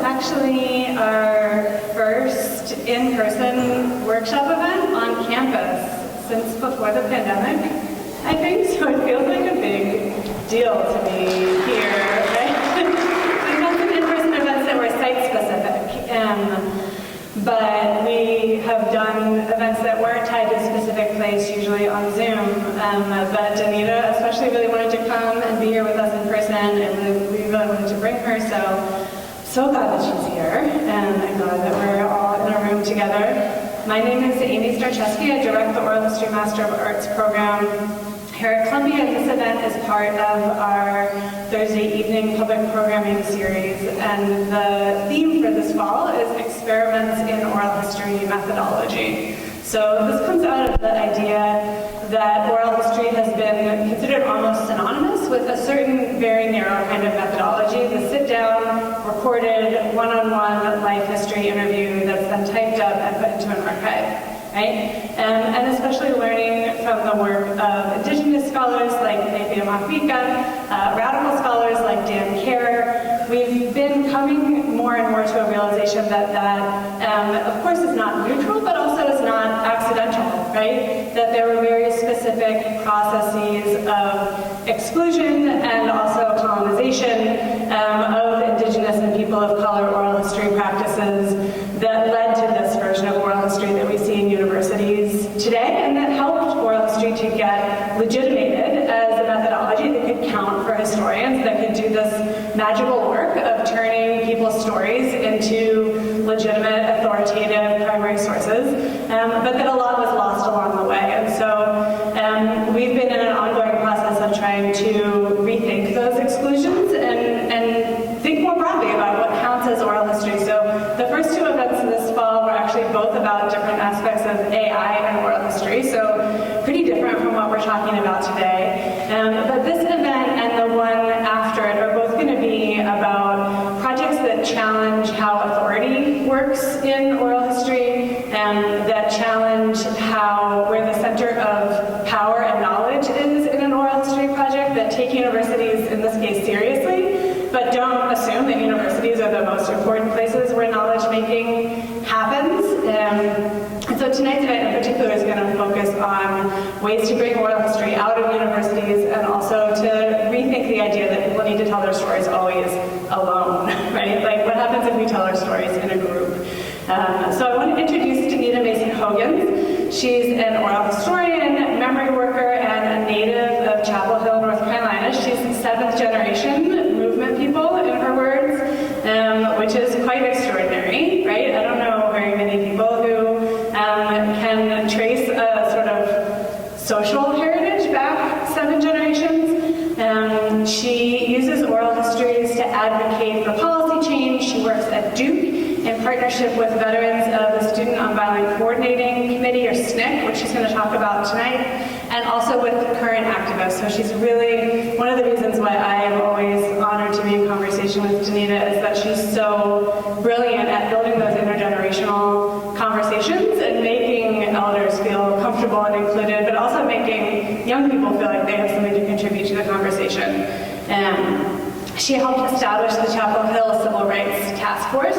actually our first in-person workshop event on campus since before the pandemic, I think, so it feels like a big deal to be here, right? We've had some in-person events that were site-specific, but we have done events that weren't tied to a specific place, usually on Zoom. But Danita especially really wanted to come and be here with us in person, and we really wanted to bring her, so glad that she's here, and I'm glad that we're all in a room together. My name is Amy Starczewski. I direct the Oral History Master of Arts program here at Columbia. This event is part of our Thursday evening public programming series, and the theme for this fall is experiments in oral history methodology. So this comes out of the idea that oral history has been considered almost synonymous with a certain very narrow kind of methodology, the sit-down, recorded, one-on-one life history interview that's then typed up and put into an archive, right? And especially learning from the work of indigenous scholars like Danita, radical scholars like Dan Kerr, we've been coming more and more to a realization that of course is not neutral, but also is not accidental, right? That there were very specific processes of exclusion and also colonization of indigenous and people of color oral history practices that led to this version of oral history that we see in universities today, and that helped oral history to get legitimated as a methodology that could count for historians, that could do this magical work of turning people's stories into legitimate, authoritative primary sources, but that a lot was lost along the way. And so we've been in an ongoing process of trying to rethink those exclusions and think more broadly about what counts as oral history. So the first two events this fall were actually both about different aspects of AI and oral history, so pretty different from what we're talking about today. But this event and the one after it are both going to be about projects that challenge how authority works in oral history, that challenge where the center of power and knowledge is in an oral history project, that take universities, in this case, seriously, but don't assume that universities are the most important places where knowledge making happens. And so tonight's event in particular is going to focus on ways to bring oral history out of universities, and also to rethink the idea that people need to tell their stories always alone, right? Like, what happens if we tell our stories in a group? So I want to introduce Danita Hogans. She's an oral historian, memory worker, and a native of Chapel Hill, North Carolina. She's seventh generation movement people, in her words, which is quite extraordinary, right? I don't know very many people who can trace a sort of social heritage back 7 generations. She uses oral histories to advocate for policy change. She works at Duke in partnership with veterans of the Student Nonviolent Coordinating Committee, or SNCC, which she's going to talk about tonight, and also with current activists. So she's really, one of the reasons why I am always honored to be in conversation with Danita is that she's so brilliant at building those intergenerational conversations and making elders feel comfortable and included, but also making young people feel like they have something to contribute to the conversation. She helped establish the Chapel Hill Civil Rights Task Force,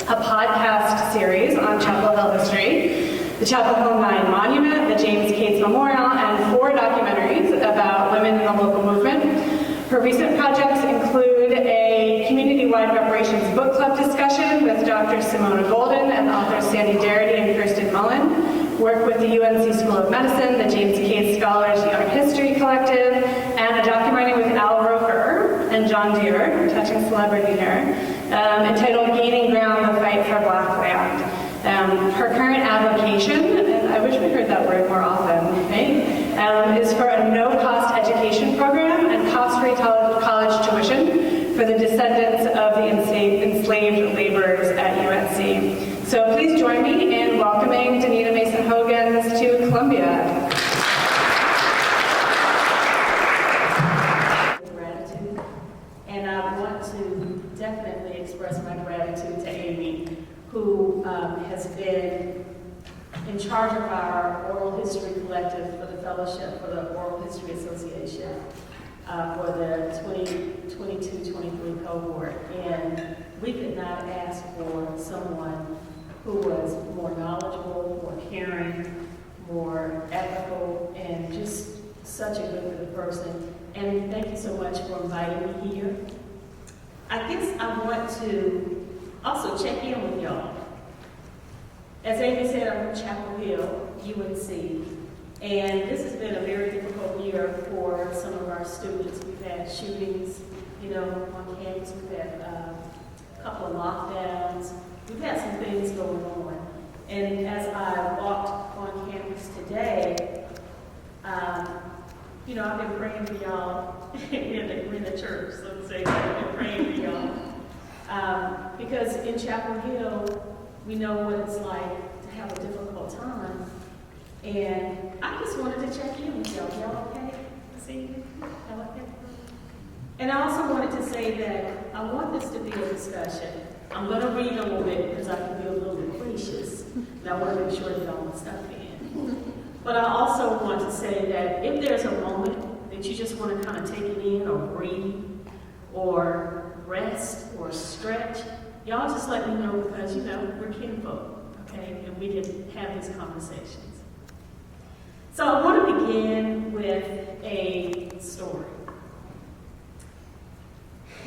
a podcast series on Chapel Hill history, the Chapel Hill 9 Monument, the James Cates Memorial, and 4 documentaries about women in the local movement. Her recent projects include a community-wide reparations book club discussion with Dr. Simona Golden and authors Sandy Darity and Kirsten Mullen, work with the UNC School of Medicine, the James Cates Scholars Young History Collective, and a documentary with Al Roker and John Deere, touching celebrity here, entitled Gaining Ground, the Fight for Black Land. Her current avocation, and I wish we heard that word more often, right, is for a no-cost education program and cost-free college tuition for the descendants of the enslaved laborers at UNC. So please join me in welcoming Danita Hogans to Columbia. Gratitude, and I want to definitely express my gratitude to Amy, who has been in charge of our Oral History Collective for the Fellowship for the Oral History Association for the 2022-23 cohort. And we could not ask for someone who was more knowledgeable, more caring, more ethical, and just such a good person. And thank you so much for inviting me here. I guess I want to also check in with y'all. As Amy said, I'm from Chapel Hill, UNC, and this has been a very difficult year for some of our students. We've had shootings, on campus. We've had a couple of lockdowns. We've had some things going on. And as I walked on campus today, I've been praying for y'all. We're in the church, so to say, I've been praying for y'all. Because in Chapel Hill, we know what it's like to have a difficult time. And I just wanted to check in with y'all. Y'all okay? See? Y'all okay? And I also wanted to say that I want this to be a discussion. I'm going to read a little bit because I can be a little loquacious. And I want to make sure that all my stuff in. But I also want to say that if there's a moment that you just want to kind of take it in or breathe or rest or stretch, y'all just let me know because, we're kinfolk, okay? And we can have these conversations. So I want to begin with a story.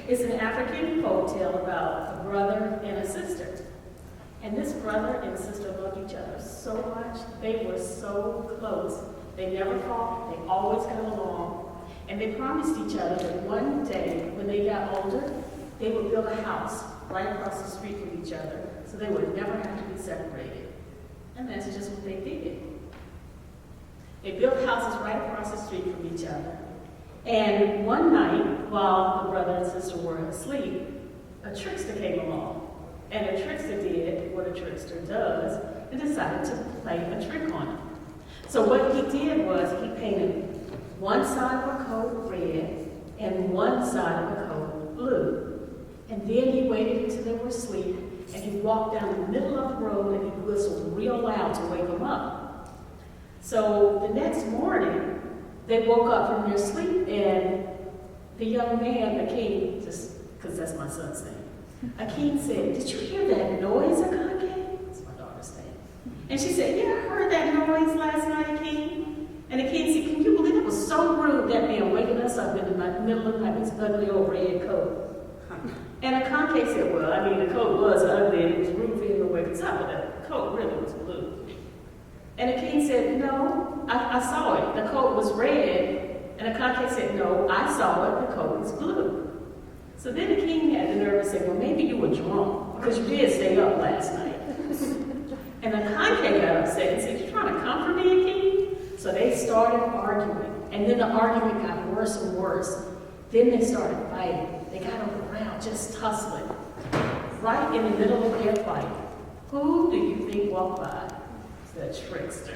It's an African folktale about a brother and a sister. And this brother and sister loved each other so much. They were so close. They never fought. They always got along. And they promised each other that one day, when they got older, they would build a house right across the street from each other so they would never have to be separated. And that's just what they did. They built houses right across the street from each other. And one night, while the brother and sister were asleep, a trickster came along. And a trickster did what a trickster does and decided to play a trick on him. So what he did was he painted one side of a coat red and one side of a coat blue. And then he waited until they were asleep and he walked down the middle of the road and he whistled real loud to wake them up. So the next morning, they woke up from their sleep and the young man, Akeem, just because that's my son's name, Akeem said, "Did you hear that noise, Akake?" That's my daughter's name. And she said, "Yeah, I heard that noise last night, Akeem." And Akeem said, "Can you believe it was so rude, that man waking us up in the middle of the night with his ugly old red coat?" And Akake said, "Well, the coat was ugly and it was rude for him to wake us up, but the coat really was blue." And Akeem said, "No, I saw it. The coat was red." And Akake said, "No, I saw it. The coat was blue." So then the king had the nerve to say, "Well, maybe you were drunk because you did stay up last night." And the Akake got upset and said, "You're trying to comfort me, king?" So they started arguing. And then the argument got worse and worse. Then they started fighting. They got on the ground just tussling. Right in the middle of their fight, who do you think walked by? The trickster.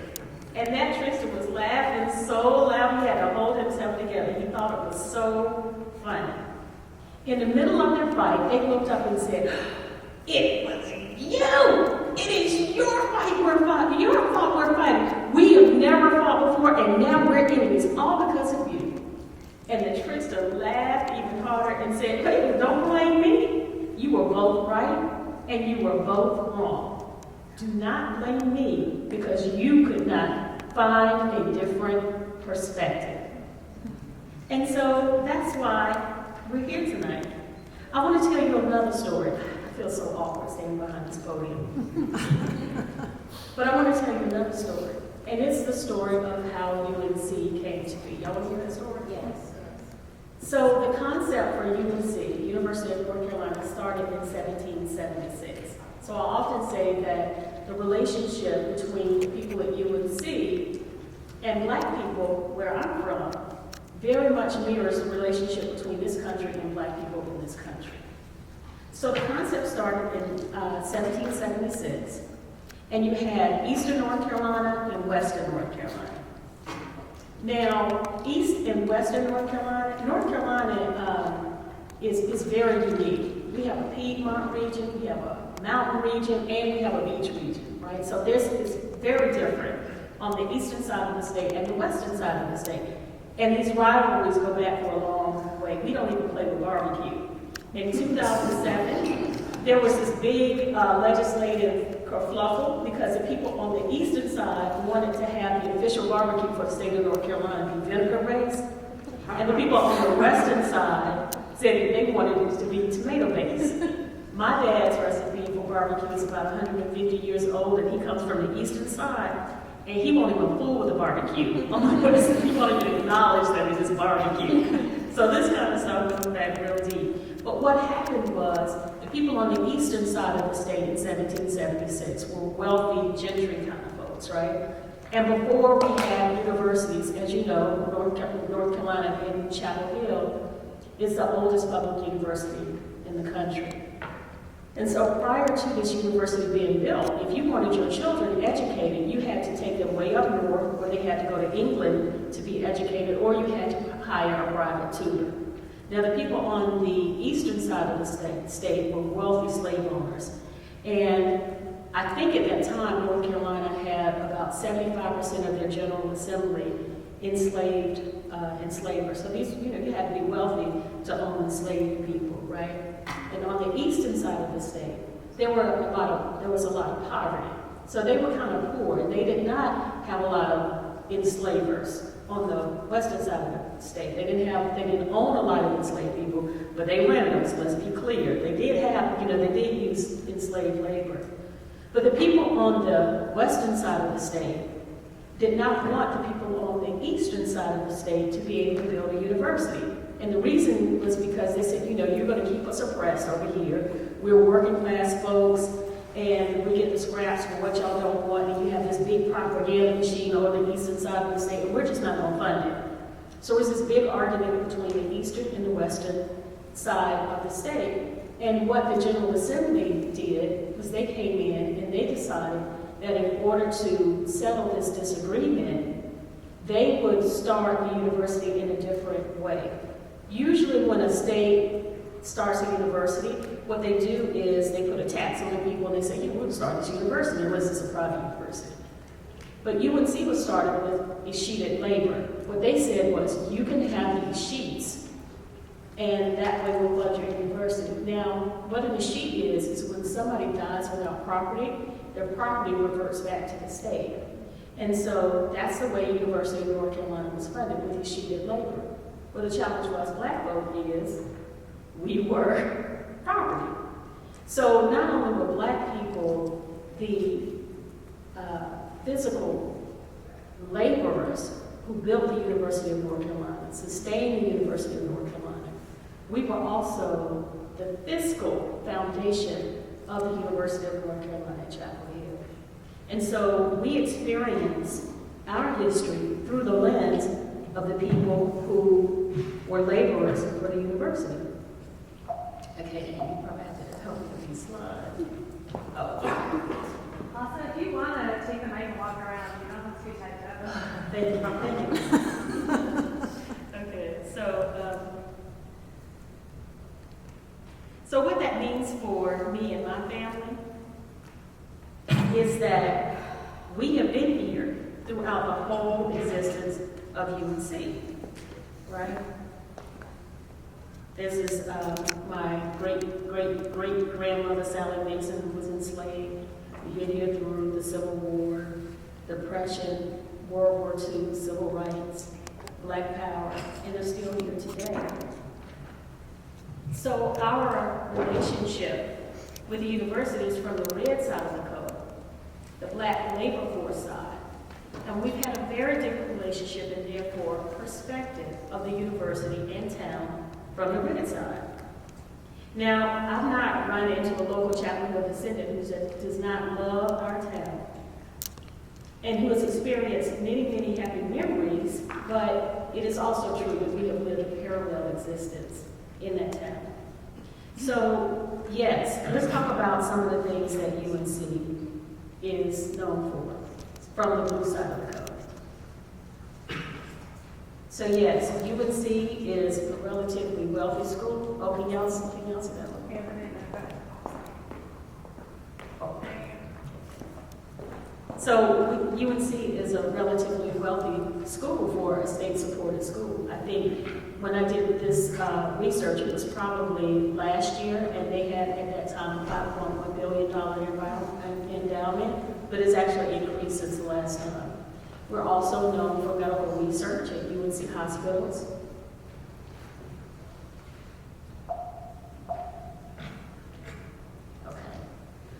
And that trickster was laughing so loud he had to hold himself together. He thought it was so funny. In the middle of their fight, they looked up and said, "It was you! It is your fight we're fighting. Your fault we're fighting. We have never fought before, and now we're enemies, all because of you." And the trickster laughed even harder and said, "Hey, don't blame me. You were both right, and you were both wrong. Do not blame me because you could not find a different perspective." And so that's why we're here tonight. I want to tell you another story. I feel so awkward standing behind this podium. But I want to tell you another story. And it's the story of how UNC came to be. Y'all want to hear that story? Yes. So the concept for UNC, University of North Carolina, started in 1776. So I often say that the relationship between the people at UNC and Black people, where I'm from, very much mirrors the relationship between this country and Black people in this country. So the concept started in 1776, and you had Eastern North Carolina and Western North Carolina. Now, East and Western North Carolina is very unique. We have a Piedmont region, we have a mountain region, and we have a beach region, right? So this is very different on the eastern side of the state and the western side of the state. And these rivalries go back for a long way. We don't even play with barbecue. In 2007, there was this big legislative kerfluffle because the people on the eastern side wanted to have the official barbecue for the state of North Carolina be vinegar-based, and the people on the western side said that they wanted it to be tomato-based. My dad's recipe for barbecue is about 150 years old, and he comes from the eastern side, and he won't even fool with the barbecue. I'm like, what is it? He won't even acknowledge that it is barbecue. So this kind of stuff goes back real deep. But what happened was, the people on the eastern side of the state in 1776 were wealthy gentry kind of folks, right? And before we had universities, as you know, North Carolina in Chapel Hill is the oldest public university in the country. And so prior to this university being built, if you wanted your children educated, you had to take them way up north, where they had to go to England to be educated, or you had to hire a private tutor. Now, the people on the eastern side of the state were wealthy slave owners. And I think at that time, North Carolina had about 75% of their General Assembly enslaved enslavers. So these, you had to be wealthy to own enslaved people, right? And on the eastern side of the state, there was a lot of poverty. So they were kind of poor, and they did not have a lot of enslavers on the western side of the state. They didn't own a lot of enslaved people, but they rented them, so let's be clear. They did use enslaved labor. But the people on the western side of the state did not want the people on the eastern side of the state to be able to build a university. And the reason was because they said, you're going to keep us oppressed over here. We're working class folks, and we get the scraps for what y'all don't want, and you have this big propaganda machine over the eastern side of the state, and we're just not going to fund it. So it was this big argument between the eastern and the western side of the state. And what the General Assembly did was they came in and they decided that in order to settle this disagreement, they would start the university in a different way. Usually when a state starts a university, what they do is they put a tax on the people and they say, we're going to start this university unless it's a private university. But UNC was started with a sheeted labor. What they said was, you can have these sheets, and that way we'll fund your university. Now, what an sheet is when somebody dies without property, their property reverts back to the state. And so that's the way University of North Carolina was funded, with sheeted labor. Well, the challenge was black folk is, we were property. So not only were black people the physical laborers who built the University of North Carolina, sustained the University of North Carolina, we were also the fiscal foundation of the University of North Carolina at Chapel Hill. And so we experience our history through the lens of the people who were laborers for the university. Okay, and you probably have to help me with these slides. Oh. Also, if you want to take the mic and walk around, you don't have to be typed up. Thank you. Okay, so what that means for me and my family is that we have been here throughout the whole existence of UNC, right? This is my great-great-great-grandmother, Sally Mason, who was enslaved. We've been here through the Civil War, Depression, World War II, Civil Rights, Black Power, and they're still here today. So our relationship with the university is from the red side of the code, the black labor force side. And we've had a very different relationship and therefore perspective of the university and town from the red side. Now, I've not run into a local Chapel Hill descendant who does not love our town and who has experienced many, many happy memories, but it is also true that we have lived a parallel existence in that town. So, yes, let's talk about some of the things that UNC is known for from the blue side of the code. So yes, UNC is a relatively wealthy school. Oh, can y'all see that one? Yeah, Oh. So UNC is a relatively wealthy school for a state-supported school. I think when I did this research, it was probably last year, and they had at that time a $5.1 billion endowment, but it's actually increased since the last time. We're also known for medical research at UNC hospitals.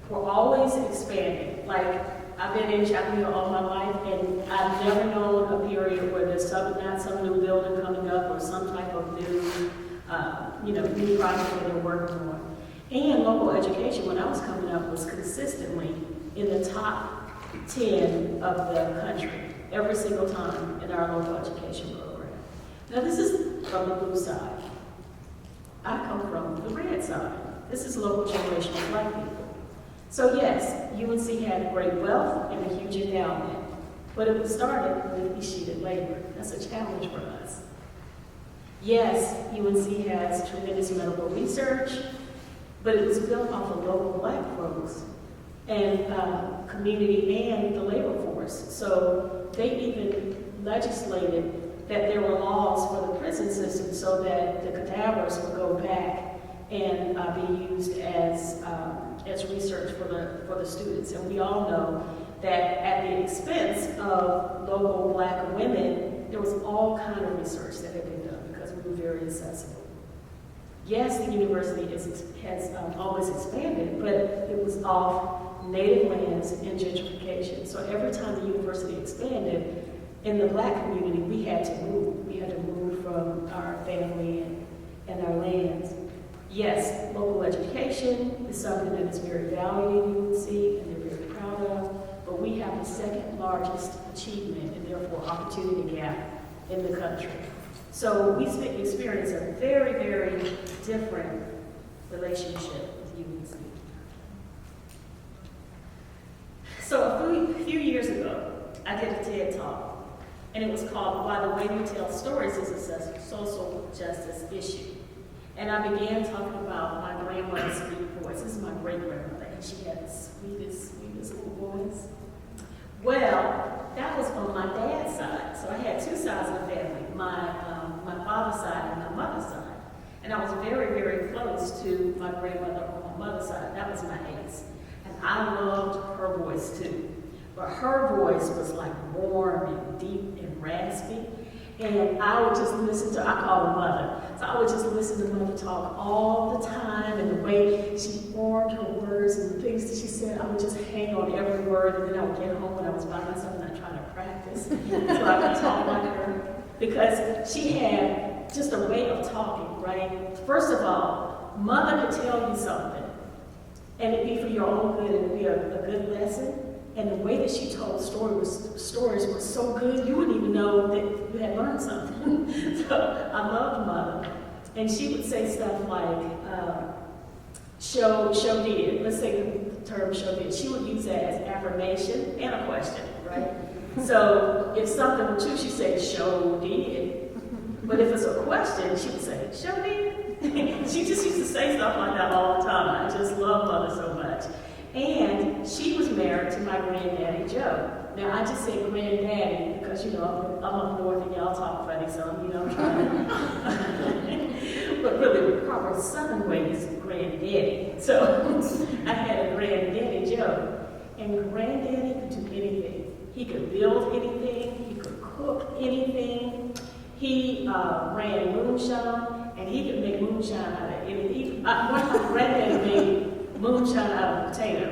We're always expanding. Like, I've been in Chapel Hill all my life, and I've never known a period where there's not some new building coming up or some type of new, new project that they're working on. And local education, when I was coming up, was consistently in the top 10 of the country every single time in our local education program. Now, this is from the blue side. I come from the red side. This is local generational Black people. So yes, UNC had great wealth and a huge endowment, but it was started with escheated labor. That's a challenge for us. Yes, UNC has tremendous medical research, but it was built off of local Black folks and community and the labor force. So they even legislated that there were laws for the prison system so that the cadavers would go back and be used as research for the students. And we all know that at the expense of local Black women, there was all kind of research that had been done because we were very accessible. Yes, the university has always expanded, but it was off native lands and gentrification. So every time the university expanded, in the Black community, we had to move. We had to move from our family and our lands. Yes, local education is something that is very valued in UNC and they're very proud of, but we have the second largest achievement and therefore opportunity gap in the country. So we experience a very, very different relationship with UNC. So a few years ago, I did a TED Talk, and it was called Why the Way We Tell Stories is a Social Justice Issue. And I began talking about my grandmother's sweet voice. This is my great-grandmother, and she had the sweetest little voice. Well, that was on my dad's side. So I had two sides of the family, my father's side and my mother's side. And I was very, very close to my grandmother on my mother's side. That was my aunts. And I loved her voice too. But her voice was like warm and deep and raspy. And I would just listen to, I call her mother, so I would just listen to mother talk all the time, and the way she formed her words and the things that she said, I would just hang on every word, and then I would get home when I was by myself and I'd try to practice so I could talk like her. Because she had just a way of talking, right? First of all, mother could tell you something, and it'd be for your own good, and it'd be a good lesson. And the way that she told stories was so good, you wouldn't even know that you had learned something. So I loved mother. And she would say stuff like, show did. Let's say the term show did. She would use that as affirmation and a question, right? So if something were true, she'd say, show did. But if it's a question, she would say, show did. She just used to say stuff like that all the time. I just love mother so much. And she was married to my granddaddy, Joe. Now, I just say granddaddy because, I'm up north and y'all talk funny, so, I'm trying to. But really, the proper Southern way is granddaddy. So I had a granddaddy, Joe. And granddaddy could do anything. He could build anything. He could cook anything. He ran moonshine, and he could make moonshine out of anything. One time, granddaddy made moonshine out of potato.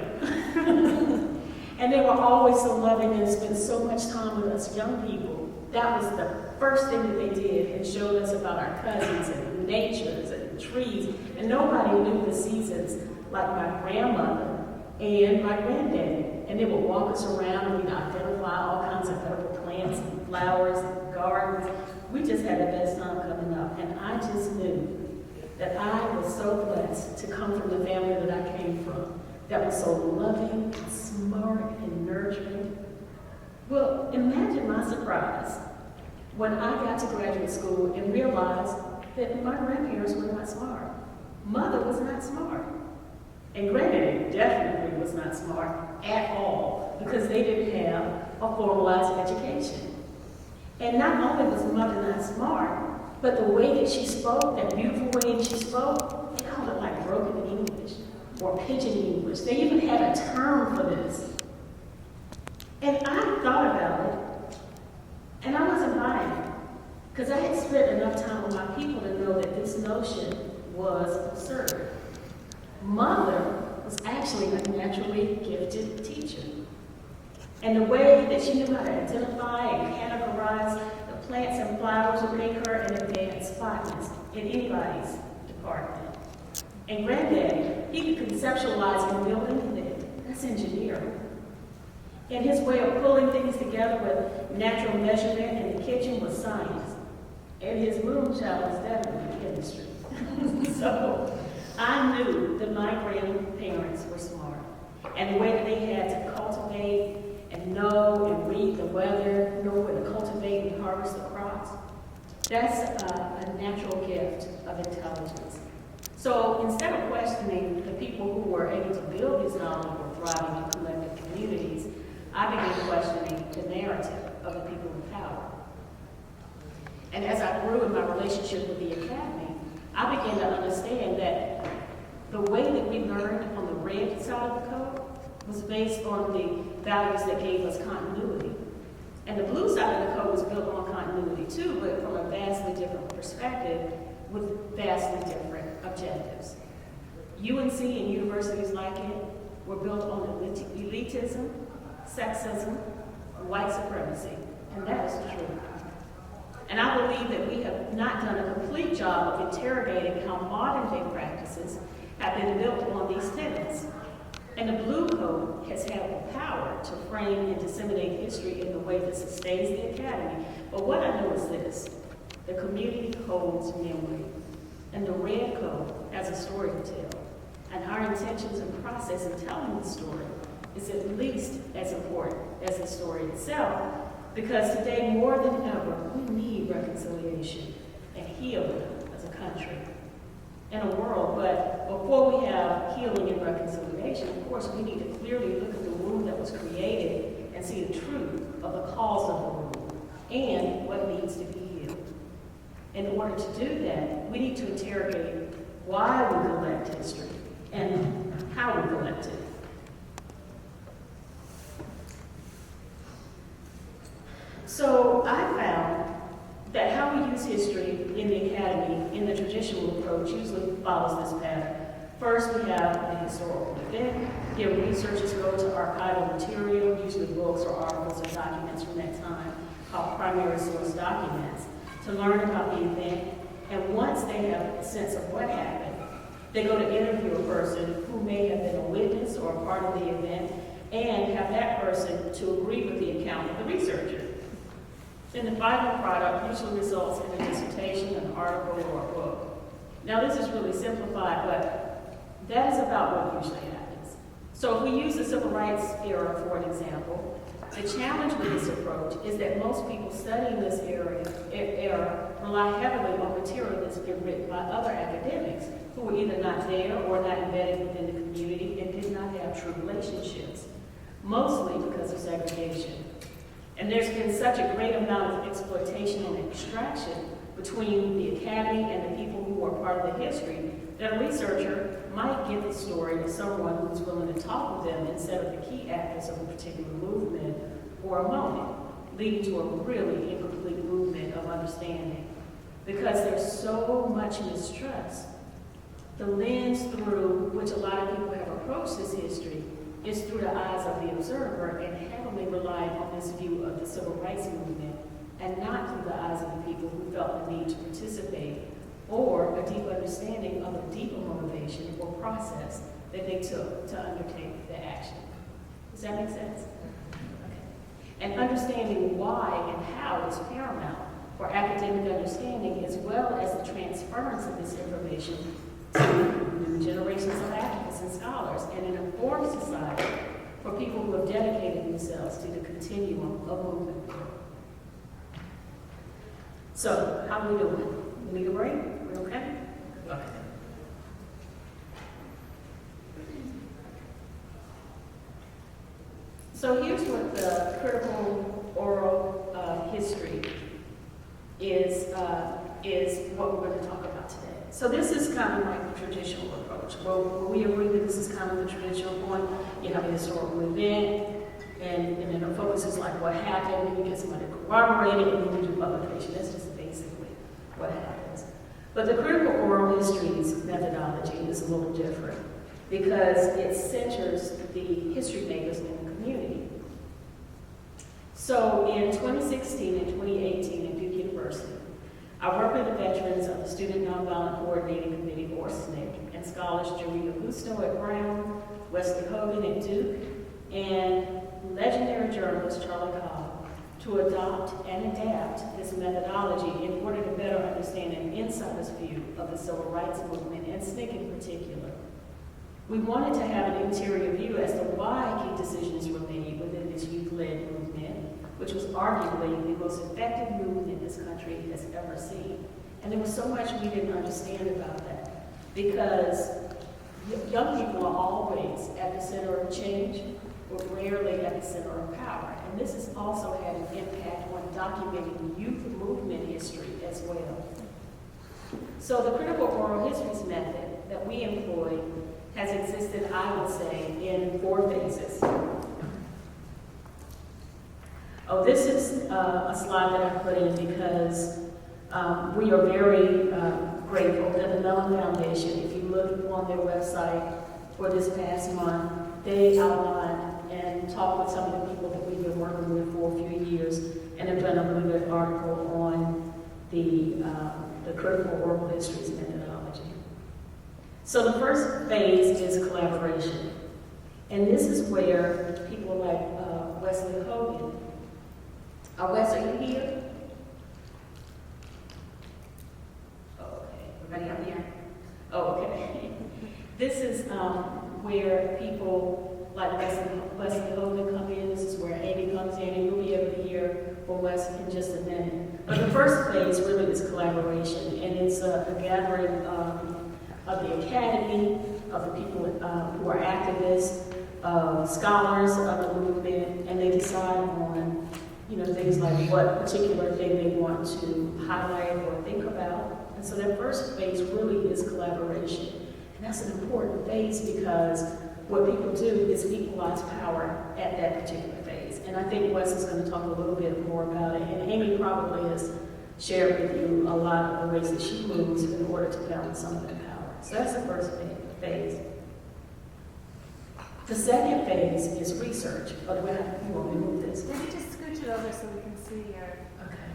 And they were always so loving and spent so much time with us young people. That was the first thing that they did, and showed us about our cousins and natures and trees. And nobody knew the seasons like my grandmother and my granddaddy. And they would walk us around and we'd identify all kinds of edible plants and flowers and gardens. We just had the best time coming up. And I just knew that I was so blessed to come from the family that I came from, that was so loving and smart and nurturing. Well, imagine my surprise when I got to graduate school and realized that my grandparents were not smart. Mother was not smart. And granddaddy definitely was not smart at all, because they didn't have a formalized education. And not only was Mother not smart, but the way that she spoke, that beautiful way that she spoke, they called it like broken English or pidgin English. They even had a term for this. And I thought about it, and I wasn't buying it, because I had spent enough time with my people to know that this notion was absurd. Mother was actually a naturally gifted teacher. And the way that she knew how to identify and categorize the plants and flowers would make her an advanced botanist in anybody's department. And Granddaddy, he could conceptualize and build anything. That's engineering. And his way of pulling things together with natural measurement in the kitchen was science. And his moonshot was definitely chemistry. So I knew that my grandparents were smart. And the way that they had to cultivate and know and read the weather, know where to cultivate and harvest the crops, that's a natural gift of intelligence. So instead of questioning the people who were able to build these knowledgeable, thriving, and collective communities, I began questioning the narrative of the people in power. And as I grew in my relationship with the academy, I began to understand that the way that we learned on the red side of the code was based on the values that gave us continuity. And the blue side of the code was built on continuity too, but from a vastly different perspective with vastly different objectives. UNC and universities like it were built on elitism, sexism, white supremacy, and that is the truth. And I believe that we have not done a complete job of interrogating how modern day practices have been built on these tenets. And the Blue Code has had the power to frame and disseminate history in the way that sustains the academy. But what I know is this: the community holds memory, and the Red Code has a story to tell. And our intentions and process in telling the story is at least as important as the story itself, because today more than ever, we need reconciliation and healing as a country and a world. But before we have healing and reconciliation, of course, we need to clearly look at the wound that was created and see the truth of the cause of the wound and what needs to be healed. In order to do that, we need to interrogate why we collect history and how we collect it. So I found that how we use history in the academy in the traditional approach usually follows this pattern. First, we have the historical event. Here, researchers go to archival material, usually books or articles or documents from that time, called primary source documents, to learn about the event. And once they have a sense of what happened, they go to interview a person who may have been a witness or a part of the event and have that person to agree with the account of the researcher. Then the final product usually results in a dissertation, an article, or a book. Now this is really simplified, but that is about what usually happens. So if we use the civil rights era for an example, the challenge with this approach is that most people studying this era rely heavily on material that's been written by other academics who were either not there or not embedded within the community and did not have true relationships, mostly because of segregation. And there's been such a great amount of exploitation and extraction between the academy and the people who are part of the history that a researcher might give the story to someone who's willing to talk with them instead of the key actors of a particular movement or a moment, leading to a really incomplete movement of understanding. Because there's so much mistrust. The lens through which a lot of people have approached this history is through the eyes of the observer and heavily relied on this view of the civil rights movement and not through the eyes of the people who felt the need to participate or a deep understanding of a deeper motivation or process that they took to undertake the action. Does that make sense? Okay. And understanding why and how is paramount for academic understanding as well as the transference of this information to new generations of activists and scholars and an informed society for people who have dedicated themselves to the continuum of movement. So, how are we doing? We need a break? We okay? Okay. So here's what the critical is what we're going to talk about today. So this is kind of like the traditional approach. Well, we agree that this is kind of the traditional point. You have a historical event, and then the focus is like what happened, and you get somebody to corroborate it, and then you do publication. That's just basically what happens. But the critical oral histories methodology is a little different because it centers the history makers in the community. So in 2016 and 2018 at Duke University, I worked with the veterans of the Student Nonviolent Coordinating Committee, or SNCC, and scholars Jerry Augusto at Brown, Wesley Hogan at Duke, and legendary journalist Charlie Cobb to adopt and adapt this methodology in order to better understand an insider's view of the civil rights movement, and SNCC in particular. We wanted to have an interior view as to why key decisions were made within this youth-led movement, which was arguably the most effective movement this country has ever seen. And there was so much we didn't understand about that, because young people are always at the center of change, but rarely at the center of power. And this has also had an impact on documenting youth movement history as well. So the critical oral histories method that we employ has existed, I would say, in 4 phases. Oh, this is a slide that I put in because we are very grateful that the Mellon Foundation, if you look on their website for this past month, they outlined and talked with some of the people that we've been working with for a few years, and have done a really good article on the critical oral histories methodology. So the first phase is collaboration. And this is where people like Wesley Hogan. Wes, are you here? Oh, okay. Everybody out here? Oh, okay. This is where people like Wesley Hogan come in. This is where Amy comes in, and you'll be able to hear from Wes in just a minute. But the first phase really is collaboration, and it's a gathering of the academy, of the people who are activists, scholars of the movement, and they decide on things like what particular thing they want to highlight or think about. And so that first phase really is collaboration. And that's an important phase because what people do is equalize power at that particular phase. And I think Wes is going to talk a little bit more about it. And Amy probably has shared with you a lot of the ways that she moves in order to balance some of that power. So that's the first phase. The second phase is research. Oh, do you want me to move this? Maybe just scooch it over so we can see your... Okay.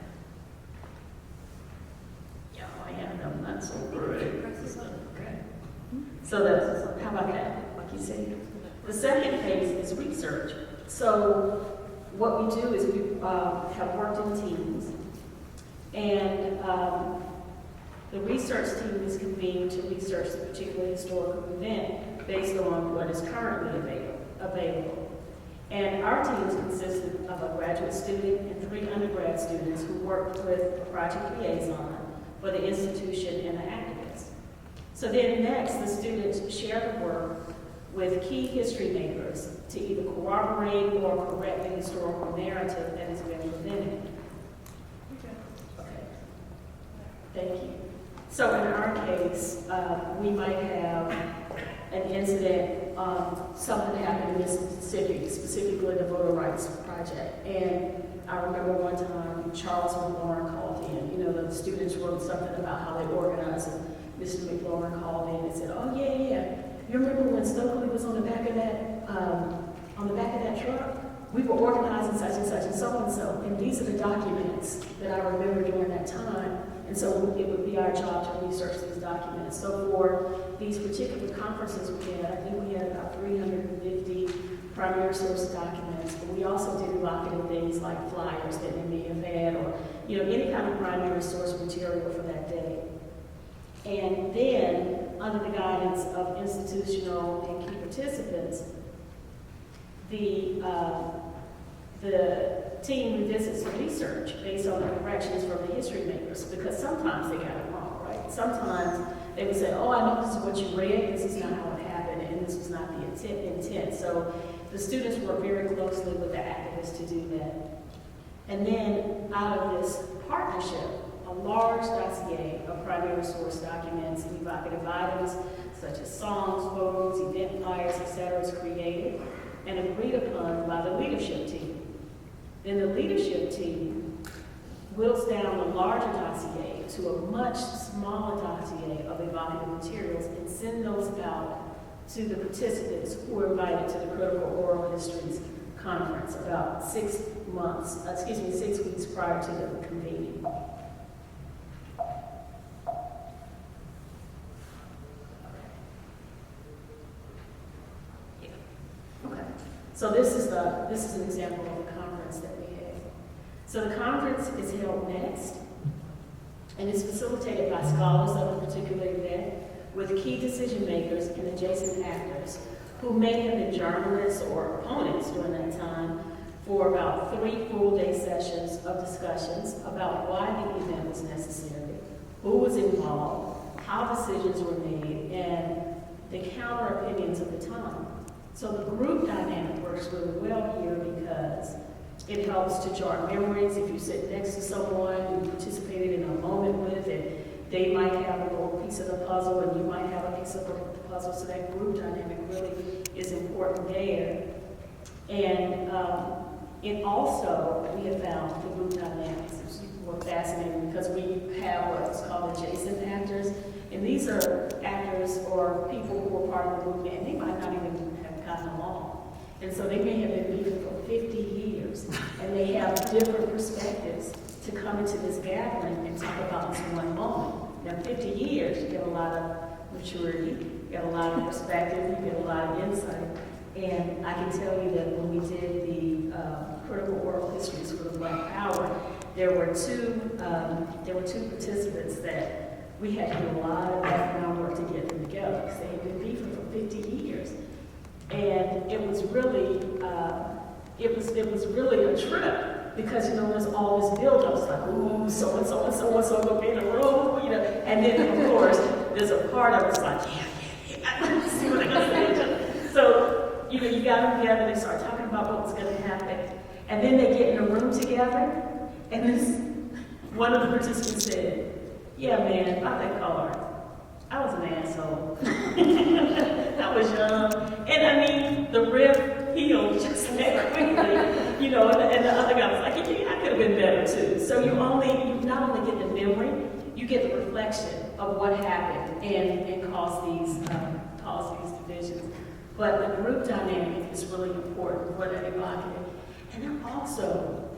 Yeah, I am. I'm not so great. Okay. So how about that? Like you said. The second phase is research. So what we do is we have worked in teams, and the research team is convened to research the particular historical event based on what is currently available. And our teams consisted of a graduate student and 3 undergrad students who worked with a project liaison for the institution and the activists. So then next, the students share the work with key history makers to either corroborate or correct the historical narrative that has been presented. Okay. Thank you. So in our case, we might have an incident, something happened in Mississippi, specifically the Voter Rights Project. And I remember one time Charles McLaurin called in. The students wrote something about how they organized, and Mr. McLaurin called in and said, "Oh yeah. You remember when Stokely was on the back of that truck? We were organizing such and so. And these are the documents that I remember during that time. And so it would be our job to research these documents. So for these particular conferences we had, I think we had about 350 primary source documents. But we also did evocative things like flyers that we may have had, or any kind of primary source material for that day. And then, under the guidance of institutional and key participants, the team revisits the research based on the corrections from the history makers, because sometimes they got it wrong, right? Sometimes they would say, "Oh, I know this is what you read, this is not how it happened, and this was not the intent." So the students work very closely with the activists to do that. And then out of this partnership, a large dossier of primary source documents and evocative items such as songs, photos, event flyers, etc. is created and agreed upon by the leadership team. Then the leadership team whittles down the larger dossier to a much smaller dossier of evocative materials and send those out to the participants who were invited to the Critical Oral Histories Conference about 6 weeks prior to the convening. Okay. So this is an example of the conference that we had. So the conference is held next, and it's facilitated by scholars of a particular event with key decision makers and adjacent actors who may have been journalists or opponents during that time for about 3 full-day sessions of discussions about why the event was necessary, who was involved, how decisions were made, and the counter opinions of the time. So the group dynamic works really well here because it helps to jog memories. If you sit next to someone you participated in a moment with, and they might have a little piece of the puzzle and you might have a piece of the puzzle, so that group dynamic really is important there. And it also, we have found the group dynamics is more fascinating because we have what's called adjacent actors. And these are actors or people who are part of the movement, and they might not even have gotten along. And so they may have been beefing for 50 years, and they have different perspectives to come into this gathering and talk about this one moment. Now, 50 years, you get a lot of maturity, you get a lot of perspective, you get a lot of insight. And I can tell you that when we did the critical oral histories for the Black Power, there were two participants that we had to do a lot of background work to get them together because they had been beefing for 50 years. And it was really, it was really a trip because, you know, there's all this build-up. It's like, ooh, so-and-so and so-and-so gonna be in the room, you know. And then, of course, there's a part of it's like, yeah, see what I'm gonna say. So, you know, you got them together, they start talking about what was gonna happen. And then they get in a room together, and this, one of the participants said, yeah, man, about that card, I was an asshole. I was young. And I mean, the riff healed just that quickly, you know, and the other guy was like, yeah, I could have been better too. So you not only get the memory, you get the reflection of what happened and cause these divisions. But the group dynamic is really important for that evocative. And then also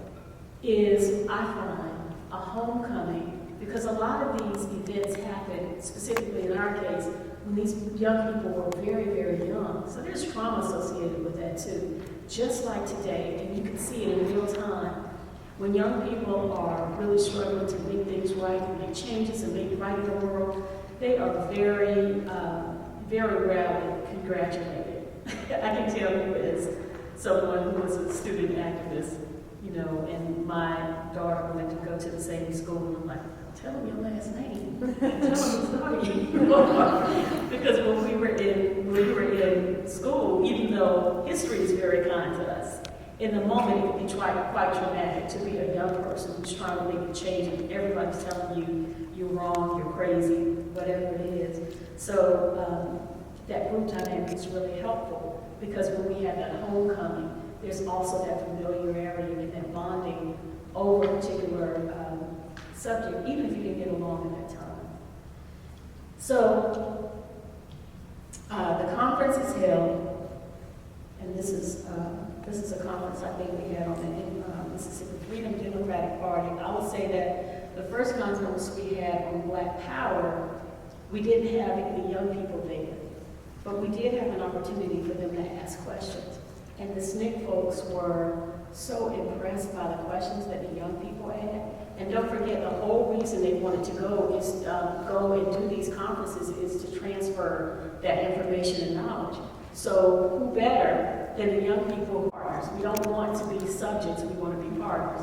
is, I find, a homecoming. Because a lot of these events happen, specifically in our case, when these young people were very, very young. So there's trauma associated with that too. Just like today, and you can see it in real time, when young people are really struggling to make things right, and make changes and make right in the world, they are very, very rarely congratulated. I can tell you as someone who was a student activist, you know, and my daughter wanted to go to the same school, and I'm like, tell them your last name. Tell them story. Because when we were in school, even though history is very kind to us, in the moment it can be quite traumatic to be a young person who's trying to make a change and everybody's telling you you're wrong, you're crazy, whatever it is. So that group dynamic is really helpful because when we have that homecoming, there's also that familiarity and that bonding over a particular subject, even if you didn't get along at that time. So the conference is held, and this is a conference I think we had on the Mississippi Freedom Democratic Party. I would say that the first conference we had on Black Power, we didn't have any young people there, but we did have an opportunity for them to ask questions. And the SNCC folks were so impressed by the questions that the young people had. And don't forget, the whole reason they wanted to go is go and do these conferences is to transfer that information and knowledge. So who better than the young people partners? We don't want to be subjects, we want to be partners.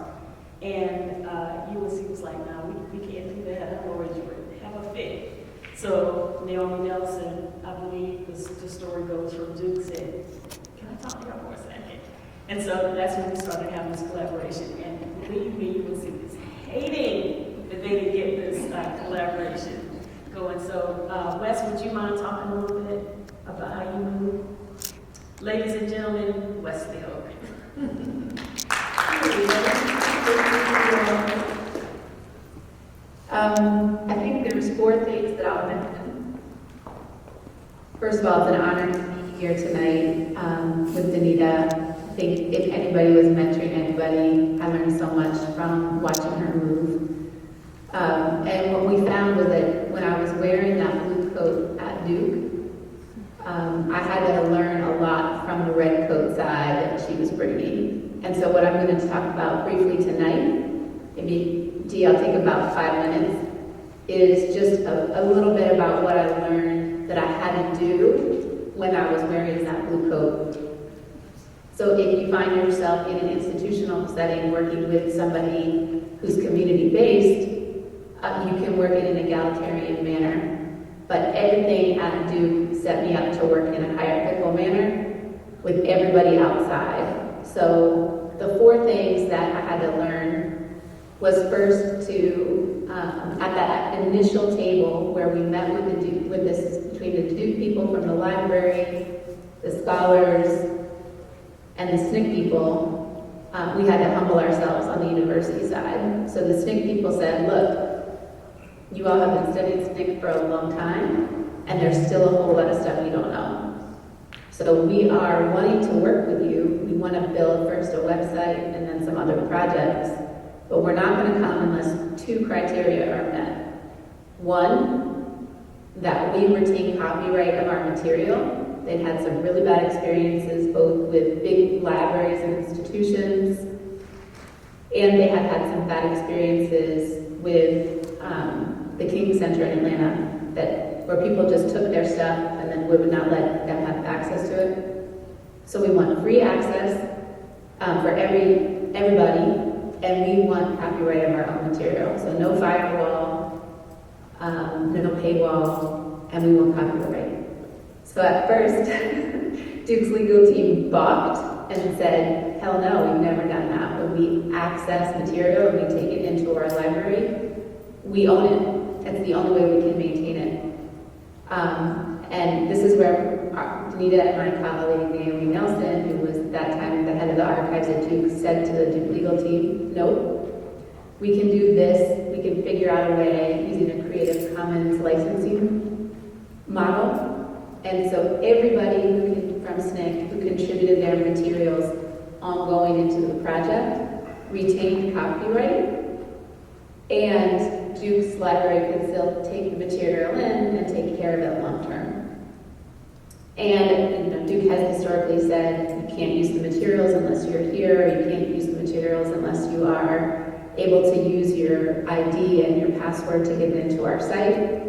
And UNC was like, no, we can't do that. I'm already have a fit. So Naomi Nelson, I believe the story goes from Duke, said, can I talk to you for a second? And so that's when we started having this collaboration. And believe me, UNC was hating that they didn't collaboration going. So, Wes, would you mind talking a little bit about how you move? Ladies and gentlemen, Wesley Hogan. I think there's 4 things that I'll mention. First of all, it's an honor to be here tonight with Danita. I think if anybody was mentoring anybody, I learned so much from watching her move. And what we found was that when I was wearing that blue coat at Duke, I had to learn a lot from the red coat side that she was bringing. And so what I'm going to talk about briefly tonight, maybe Dee, I'll take about 5 minutes, is just a little bit about what I learned that I had to do when I was wearing that blue coat. So if you find yourself in an institutional setting working with somebody who's community-based, you can work in an egalitarian manner. But everything at Duke set me up to work in a hierarchical manner with everybody outside. So the 4 things that I had to learn was first to, at that initial table where we met with the Duke, between the Duke people from the library, the scholars, and the SNCC people, we had to humble ourselves on the university side. So the SNCC people said, look, you all have been studying SNCC for a long time, and there's still a whole lot of stuff you don't know. So we are wanting to work with you. We want to build first a website and then some other projects, but we're not going to come unless 2 criteria are met. 1, that we retain copyright of our material. They'd had some really bad experiences, both with big libraries and institutions, and they had had some bad experiences with the King Center in Atlanta, where people just took their stuff and then would not let them have access to it. So we want free access for everybody, and we want copyright of our own material. So no firewall, no paywall, and we want copyright. So at first, Duke's legal team balked and said, hell no, we've never done that. When we access material and we take it into our library, we own it. That's the only way we can maintain it. And this is where Danita and my colleague, Naomi Nelson, who was at that time the head of the archives at Duke, said to the Duke legal team, nope, we can do this. We can figure out a way using a Creative Commons licensing model. And so everybody from SNCC who contributed their materials ongoing into the project retained copyright, and Duke's library could still take the material in and take care of it long term. And Duke has historically said you can't use the materials unless you're here, or you can't use the materials unless you are able to use your ID and your password to get into our site.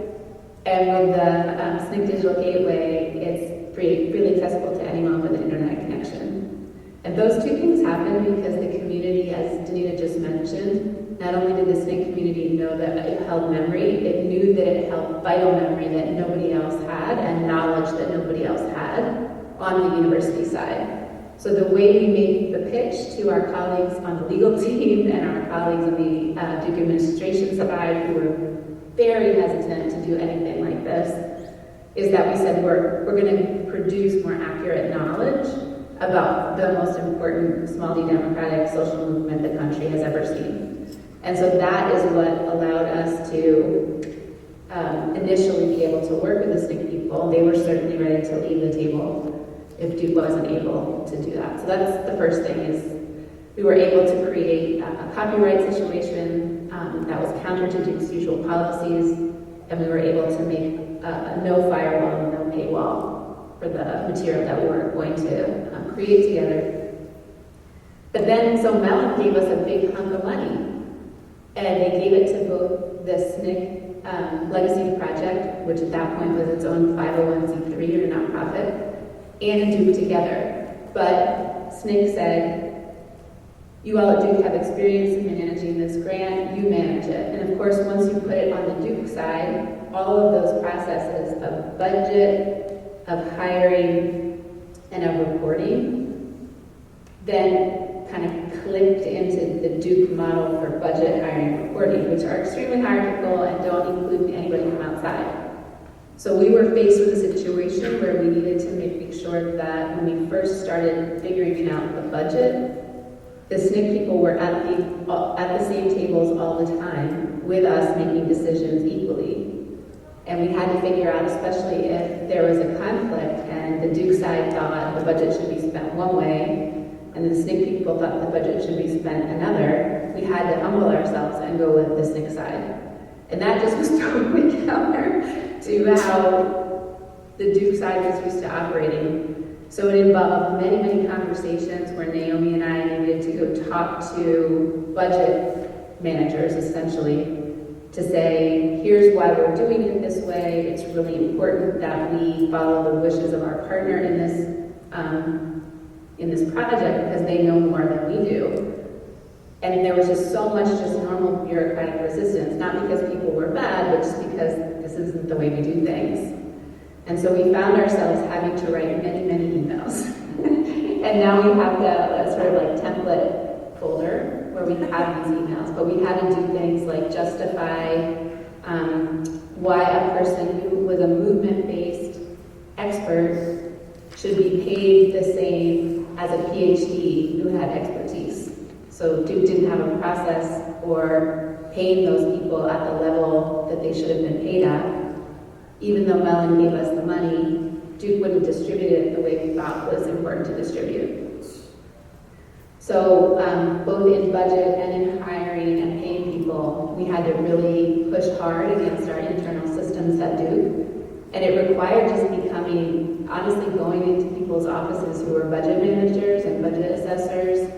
And with the SNCC Digital Gateway, it's freely accessible to anyone with an internet connection. And those 2 things happen because the community, as Danita just mentioned, not only did the SNCC community know that it held memory, it knew that it held vital memory that nobody else had, and knowledge that nobody else had on the university side. So the way we made the pitch to our colleagues on the legal team and our colleagues on the Duke administration side, who were very hesitant to do anything like this, is that we said we're going to produce more accurate knowledge about the most important small d democratic social movement the country has ever seen. And so that is what allowed us to initially be able to work with the SNCC people. They were certainly ready to leave the table if Duke wasn't able to do that. So that's the first thing, is we were able to create a copyright situation that was counter to Duke's usual policies, and we were able to make no firewall, no paywall for the material that we were going to create together. But then, so Mellon gave us a big hunk of money, and they gave it to both the SNCC Legacy Project, which at that point was its own 501c3 or nonprofit, and Duke together. But SNCC said, you all at Duke have experience in managing this grant, you manage it. And of course, once you put it on the Duke side, all of those processes of budget, of hiring, and of reporting, then kind of clicked into the Duke model for budget, hiring, reporting. which are extremely hierarchical and don't include anybody from outside. So we were faced with a situation where we needed to make sure that when we first started figuring out the budget, the SNCC people were at the same tables all the time with us making decisions equally. And we had to figure out, especially if there was a conflict and the Duke side thought the budget should be spent one way and the SNCC people thought the budget should be spent another, we had to humble ourselves and go with the SNCC side. And that just was totally counter to how the Duke side was used to operating. So it involved many, many conversations where Naomi and I needed to go talk to budget managers, essentially, to say, here's why we're doing it this way. It's really important that we follow the wishes of our partner in this project because they know more than we do. And there was just so much just normal bureaucratic resistance, not because people were bad, but just because this isn't the way we do things. And so we found ourselves having to write many, many emails. And now we have the sort of like template folder where we have these emails, but we had to do things like justify why a person who was a movement-based expert should be paid the same as a PhD who had expertise. So Duke didn't have a process for paying those people at the level that they should have been paid at. Even though Mellon gave us the money, Duke wouldn't distribute it the way we thought was important to distribute. So both in budget and in hiring and paying people, we had to really push hard against our internal systems at Duke. And it required just becoming, honestly, going into people's offices who were budget managers and budget assessors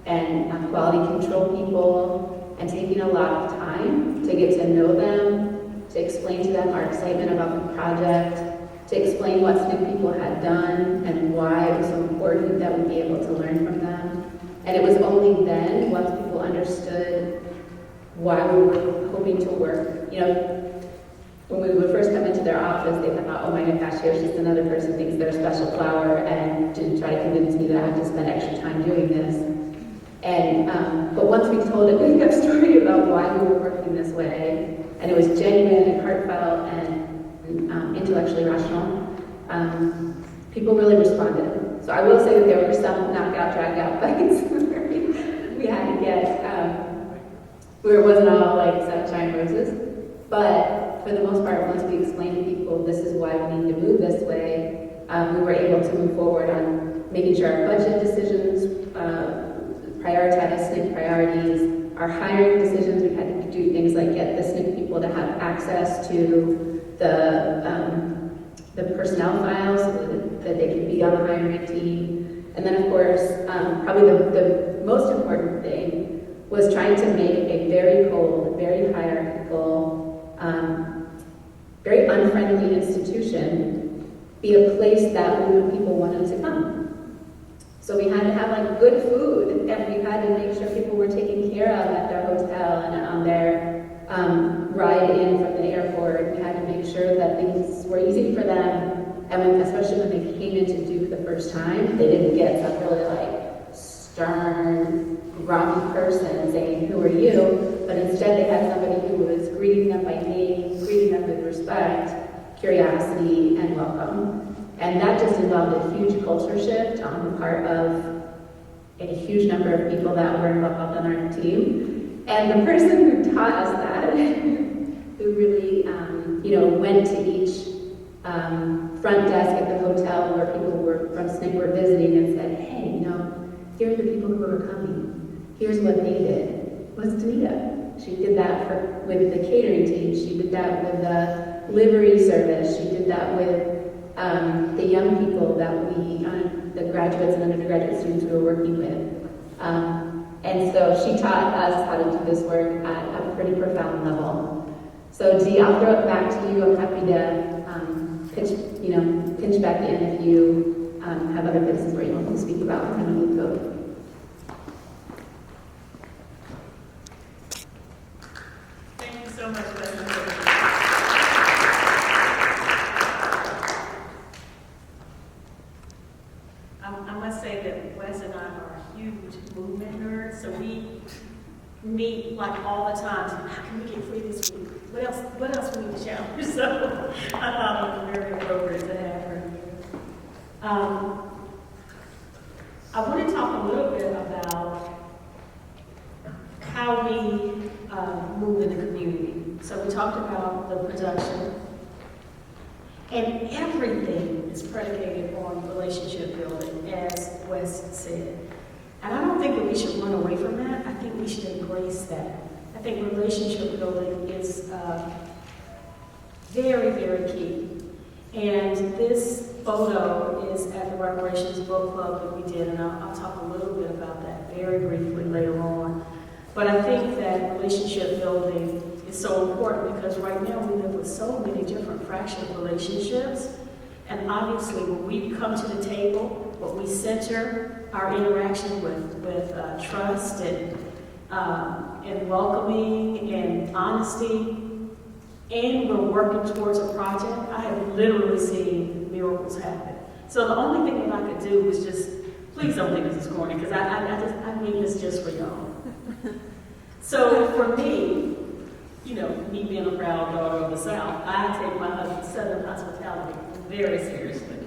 and quality control people, and taking a lot of time to get to know them, to explain to them our excitement about the project, to explain what SNCC people had done and why it was so important that we be able to learn from them. And it was only then, once people understood why we were hoping to work, when we would first come into their office, they thought, oh my gosh, here's just another person who thinks they're a special flower and to try to convince me that I have to spend extra time doing this. And but once we told a big enough story about why we were working this way, and it was genuine and heartfelt and intellectually rational, people really responded. So I will say that there were some knockout, drag-out fights where we had to get, where it wasn't all like sunshine roses. But for the most part, once we explained to people this is why we need to move this way, we were able to move forward on making sure our budget decisions prioritize SNCC priorities. Our hiring decisions, we had to do things like get the SNCC people to have access to the personnel files so that they could be on the hiring team. And then, of course, probably the most important thing was trying to make a very cold, very hierarchical, very unfriendly institution be a place that people wanted to come. So we had to have like good food, and we had to make sure people were taken care of at their hotel and on their ride in from the airport. We had to make sure that things were easy for them, and especially when they came into Duke the first time, they didn't get some really like stern, grumpy person saying, "Who are you?" But instead they had somebody who was greeting them by name, greeting them with respect, curiosity, and welcome. And that just involved a huge culture shift on the part of a huge number of people that were involved on our team. And the person who taught us that, who really, went to each front desk at the hotel where people from SNCC were visiting and said, hey, here are the people who are coming. Here's what they did, was Danita. She did that with the catering team. She did that with the livery service. She did that with the young people that the graduates and undergraduate students we were working with. And so she taught us how to do this work at a pretty profound level. So Dee, I'll throw it back to you. I'm happy to pinch back in if you have other places where you want to speak about kind of new code. Thank you so much, Leslie. I must say that Wes and I are huge movement nerds, so we meet like all the time. time to, how can we get free this week? What else we need to challenge? So I thought it was very appropriate to have her here. I want to talk a little bit about how we move in the community. So we talked about the production, and everything is predicated on relationship building, as Wes said. And I don't think that we should run away from that. I think we should embrace that. I think relationship building is very, very key. And this photo is at the Reparations Book Club that we did, and I'll talk a little bit about that very briefly later on. But I think that relationship building is so important because right now we live with so many different fractured relationships. And obviously when we come to the table, what we center our interaction with trust and welcoming and honesty, and we're working towards a project, I have literally seen miracles happen. So the only thing that I could do was just, please don't think this is corny, because I mean this just for y'all. So for me, you know, me being a proud daughter of the South, I take my husband's Southern hospitality very seriously.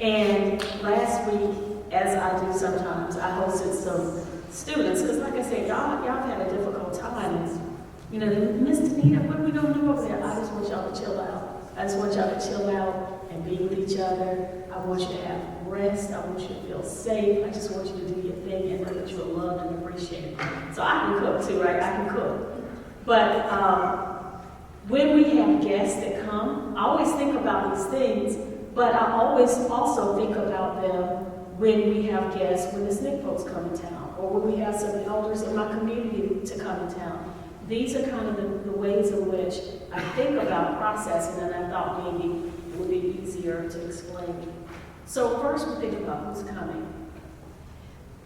And last week, as I do sometimes, I hosted some students, because like I said, y'all had a difficult time. And, you know, Miss Danita, what are we going to do over there? I just want y'all to chill out. I just want y'all to chill out and be with each other. I want you to have rest. I want you to feel safe. I just want you to do your thing and know that you are loved and appreciated. So I can cook too, right? I can cook. But when we have guests that come, I always think about these things, but I always also think about them when we have guests, when the SNCC folks come in town, or when we have some elders in my community to come in town. These are kind of the ways in which I think about processing, and I thought maybe it would be easier to explain. So first we think about who's coming.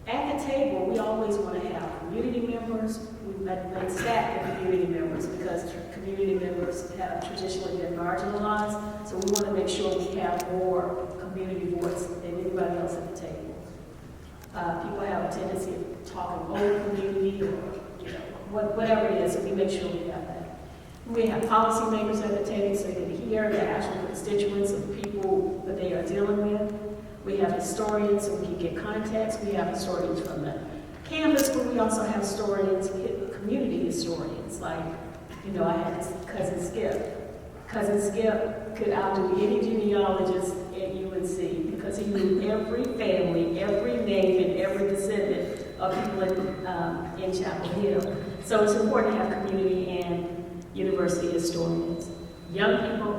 At the table, we always want to have community members. We've been stacked with community members because community members have traditionally been marginalized. So we want to make sure we have more community voice than anybody else at the table. People have a tendency of talking over community or, you know, whatever it is, so we make sure we have that. We have policymakers at the table so they can hear the actual constituents of the people that they are dealing with. We have historians so we can get context. We have historians from the campus, but we also have historians, community historians. Like, you know, I had this cousin Skip. Cousin Skip could outdo any genealogist at UNC because he knew every family, every name, and every descendant of people in Chapel Hill. So it's important to have community and university historians. Young people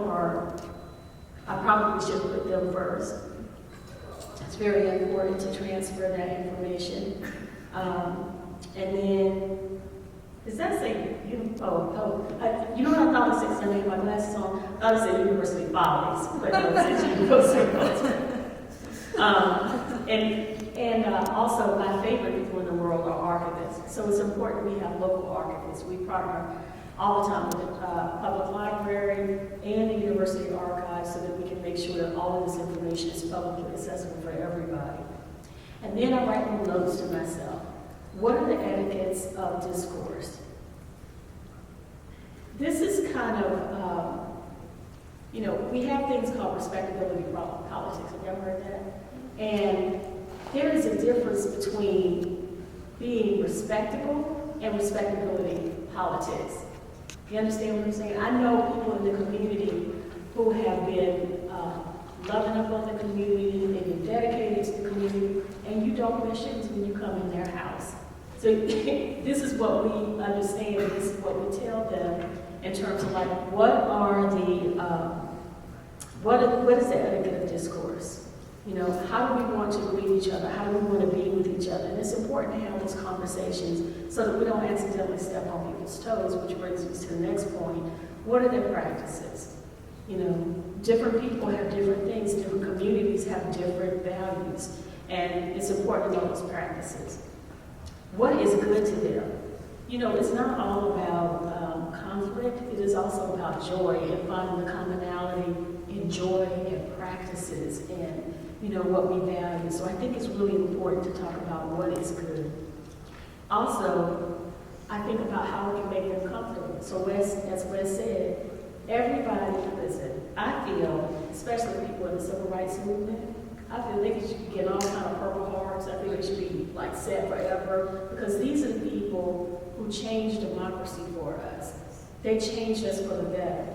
I probably should put them first. It's very important to transfer that information. And then, does that say, you know what I thought it said, because I had my glasses on? I thought it said University Follies, but no, it says University And also, my favorite people in the world are archivists. So it's important we have local archivists. We partner all the time with the public library and the university archives so that we can make sure that all of this information is publicly accessible for everybody. And then I write little notes to myself. What are the etiquettes of discourse? This is kind of, you know, we have things called respectability politics. Have you ever heard that? And there is a difference between being respectable and respectability politics. You understand what I'm saying? I know people in the community who have been loving up on the community, they've been dedicated to the community, and you don't wear shoes when you come in their house. So this is what we understand, and this is what we tell them in terms of like, what are the, what is the etiquette of discourse? You know, how do we want to greet each other? How do we want to be with each other? And it's important to have those conversations so that we don't accidentally step on people's toes, which brings us to the next point. What are their practices? You know, different people have different things, different communities have different values, and it's important to know those practices. What is good to them? You know, it's not all about conflict, it is also about joy and finding the commonality in joy and practices and, you know, what we value. So I think it's really important to talk about what is good. Also, I think about how we can make them comfortable. So as Wes said, everybody, listen, I feel, especially people in the civil rights movement, I feel they should get all kind of Purple Hearts. I think they should be like set forever, because these are the people who changed democracy for us. They changed us for the better.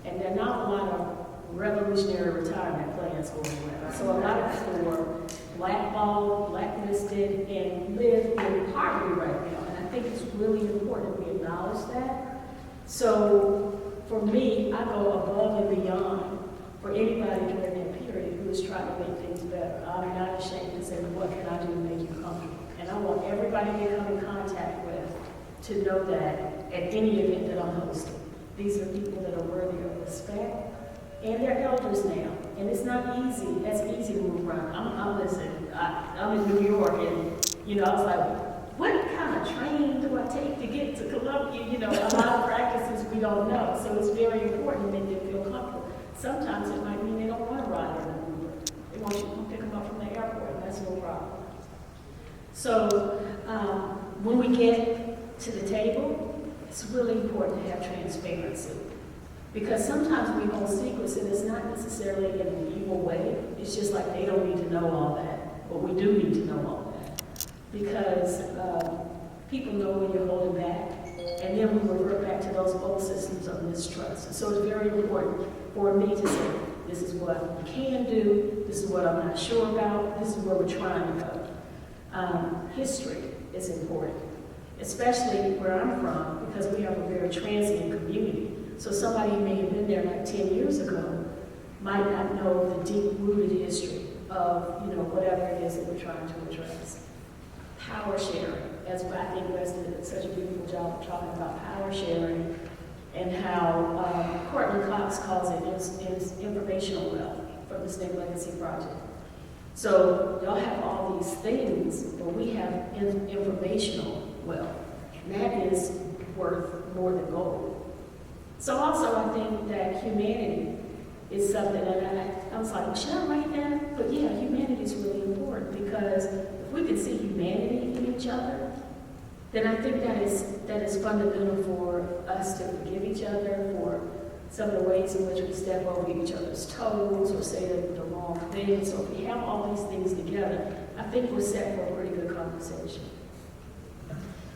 And there are not a lot of revolutionary retirement plans going around. So a lot of people were blackballed, blacklisted, and live in poverty right now. And I think it's really important we acknowledge that. So for me, I go above and beyond for anybody during that period who is trying to make things better. I'm not ashamed to say, what can I do to make you comfortable? And I want everybody they come in contact with to know that at any event that I'm hosting, these are people that are worthy of respect. And they're elders now, and it's not easy. That's easy to move around. I'm in New York, and I was like, what kind of training do I take to get to Columbia? A lot of practices we don't know, so it's very important to make them feel comfortable. Sometimes it might mean they don't want to ride in an Uber. They want you to come pick them up from the airport, and that's no problem. So when we get to the table, it's really important to have transparency. Because sometimes we hold secrets, and it's not necessarily in an evil way. It's just like they don't need to know all that, but we do need to know all that. Because people know when you're holding back, and then we revert back to those old systems of mistrust. So it's very important for me to say, this is what we can do, this is what I'm not sure about, this is where we're trying to go. History is important, especially where I'm from, because we have a very transient community. So somebody who may have been there like 10 years ago might not know the deep-rooted history of, whatever it is that we're trying to address. Power sharing, as I think Wes did such a beautiful job of talking about power sharing, and how Courtney Cox calls it is informational wealth from the State Legacy Project. So y'all have all these things, but we have informational wealth. And that is worth more than gold. So also I think that humanity is something that I was like, well, should I write that? But yeah, humanity is really important, because if we can see humanity in each other, then I think that is fundamental for us to forgive each other for some of the ways in which we step over each other's toes or say the wrong thing. So if we have all these things together, I think we're set for a pretty good conversation.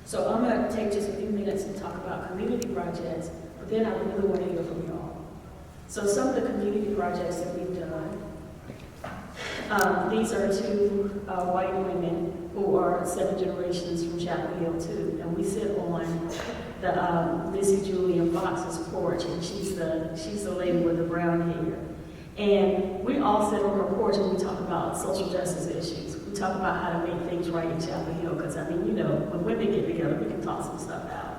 So I'm going to take just a few minutes and talk about community projects, but then I really want to hear from y'all. So some of the community projects that we've done, these are two white women who are 7 generations from Chapel Hill too, and we sit on the Missy Julian Fox's porch, and she's the lady with the brown hair. And we all sit on her porch and we talk about social justice issues. We talk about how to make things right in Chapel Hill, because when women get together, we can talk some stuff out.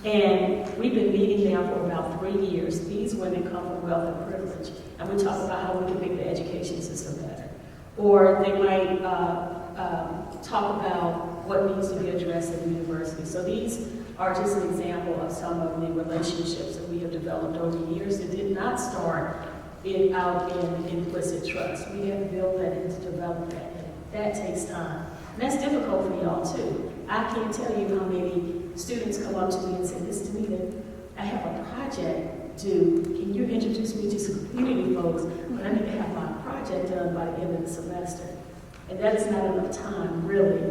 And we've been meeting now for about 3 years. These women come from wealth and privilege, and we talk about how we can make the education system better. Or they might talk about what needs to be addressed at the university. So these are just an example of some of the relationships that we have developed over the years that did not start out in implicit trust. We have built that into development. That takes time. And that's difficult for y'all too. I can't tell you how many students come up to me and say, Miss Danita, I have a project due. Can you introduce me to some community folks? But I need to have my project done by the end of the semester. And that is not enough time, really,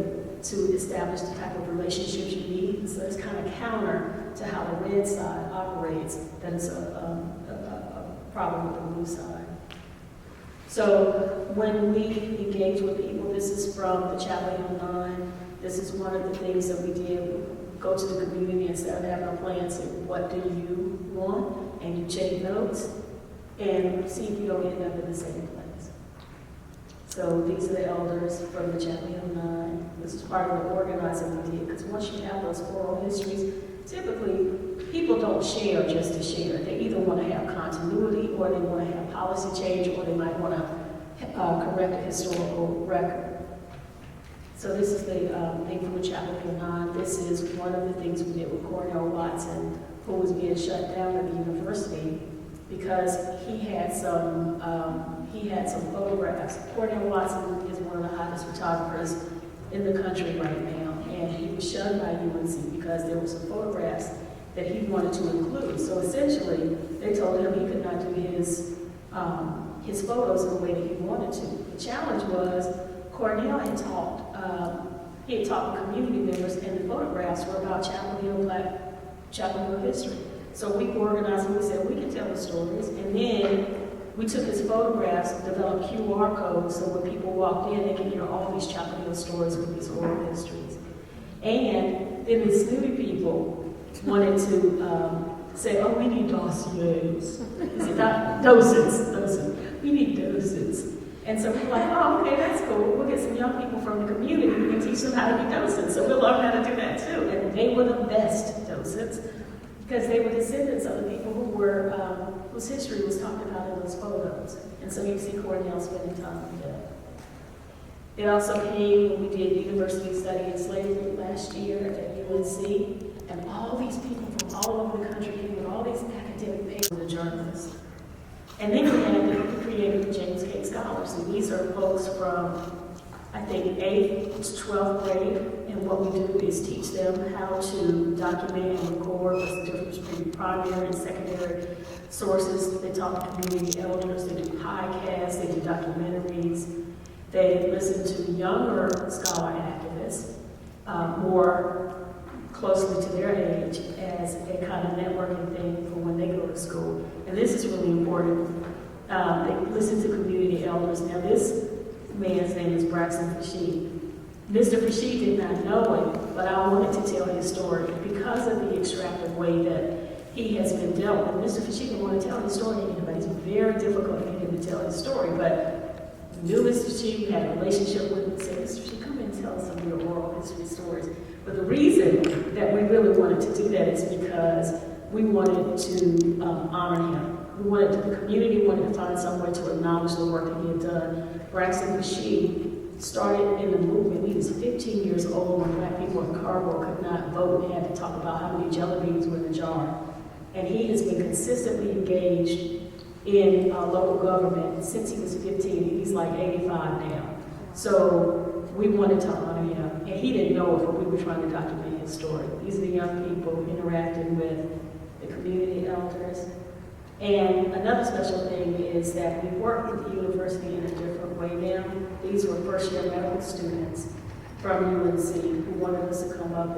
to establish the type of relationships you need. And so it's kind of counter to how the red side operates. That is a problem with the blue side. So when we engage with people, this is from the Chapel Hill 9. This is one of the things that we did. Go to the community instead of having a plan, say, what do you want? And you take notes and see if you don't end up in the same place. So these are the elders from the Chapel Hill 9. This is part of the organizing we did, because once you have those oral histories, typically people don't share just to share. They either want to have continuity, or they want to have policy change, or they might want to correct a historical record. So this is the thing from the Chapel Hill 9. This is one of the things we did with Cornell Watson, who was being shut down at the university because he had some photographs. Cornell Watson is one of the hottest photographers in the country right now, and he was shunned by UNC because there were some photographs that he wanted to include. So essentially, they told him he could not do his photos in the way that he wanted to. The challenge was Cornell had talked. He had talked with community members, and the photographs were about Chapel Hill history. So we organized and we said we can tell the stories, and then we took his photographs, developed QR codes, so when people walked in, they could hear all these Chapel Hill stories with these oral histories. And then the snooty people wanted to say, oh, we need dossiers. Is it not? Docents. We need docents. And so we're like, oh, okay, that's cool. We'll get some young people from the community and teach them how to be docents. So we'll learn how to do that too. And they were the best docents because they were descendants of the people who were, whose history was talked about in those photos. And so you see Cornell spending time with them. It also came when we did University Study in Slavery last year at UNC. And all these people from all over the country came with all these academic papers and the journalists. And then we had the creative James K. Scholars, and these are folks from, I think, 8th to 12th grade, and what we do is teach them how to document and record what's the difference between primary and secondary sources. They talk to community elders, they do podcasts, they do documentaries, they listen to younger scholar activists, more closely to their age as a kind of networking thing for when they go to school. And this is really important. They listen to community elders. Now this man's name is Braxton Fasheed. Mr. Fasheed did not know it, but I wanted to tell his story because of the extractive way that he has been dealt with. Mr. Fasheed didn't want to tell his story to anybody. It's very difficult to get him to tell his story, but knew Mr. Fasheed, had a relationship with him, and said, Mr. Fasheed, come and tell us some of your oral history stories. But the reason that we really wanted to do that is because we wanted to honor him. The community wanted to find somewhere to acknowledge the work that he had done. Braxton Fasheed started in the movement. He was 15 years old when black people in Cardboard could not vote and had to talk about how many jelly beans were in the jar. And he has been consistently engaged in local government since he was 15. He's like 85 now. So we wanted to honor him, and he didn't know it, but we were trying to document his story. These are the young people interacting with the community elders. And another special thing is that we work with the university in a different way now. These were first-year medical students from UNC who wanted us to come up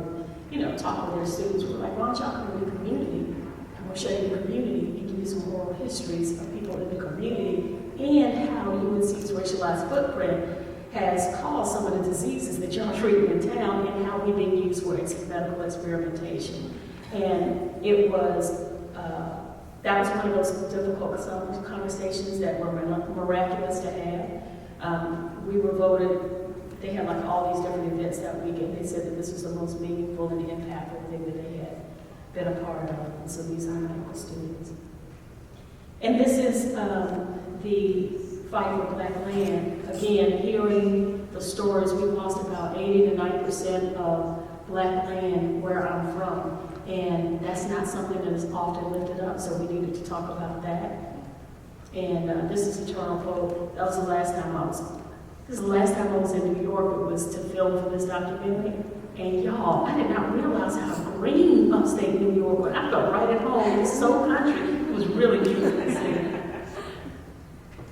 and, talk with their students. We're like, why don't y'all come to the community? I'm gonna show you the community and give you some oral histories of people in the community and how UNC's racialized footprint has caused some of the diseases that y'all treat in town and how we've been used for medical experimentation. And it was, that was one of those difficult conversations that were miraculous to have. We were voted, they had like all these different events that weekend. They said that this was the most meaningful and impactful thing that they had been a part of. And so these are medical students. And this is the fight for Black land. Again, hearing the stories, we've lost about 80 to 90% of Black land where I'm from. And that's not something that is often lifted up, so we needed to talk about that. And this is Eternal Hope. That was the last time I was in New York. It was to film for this documentary. And y'all, I did not realize how green upstate New York was. I felt right at home. It was so country. It was really beautiful to see.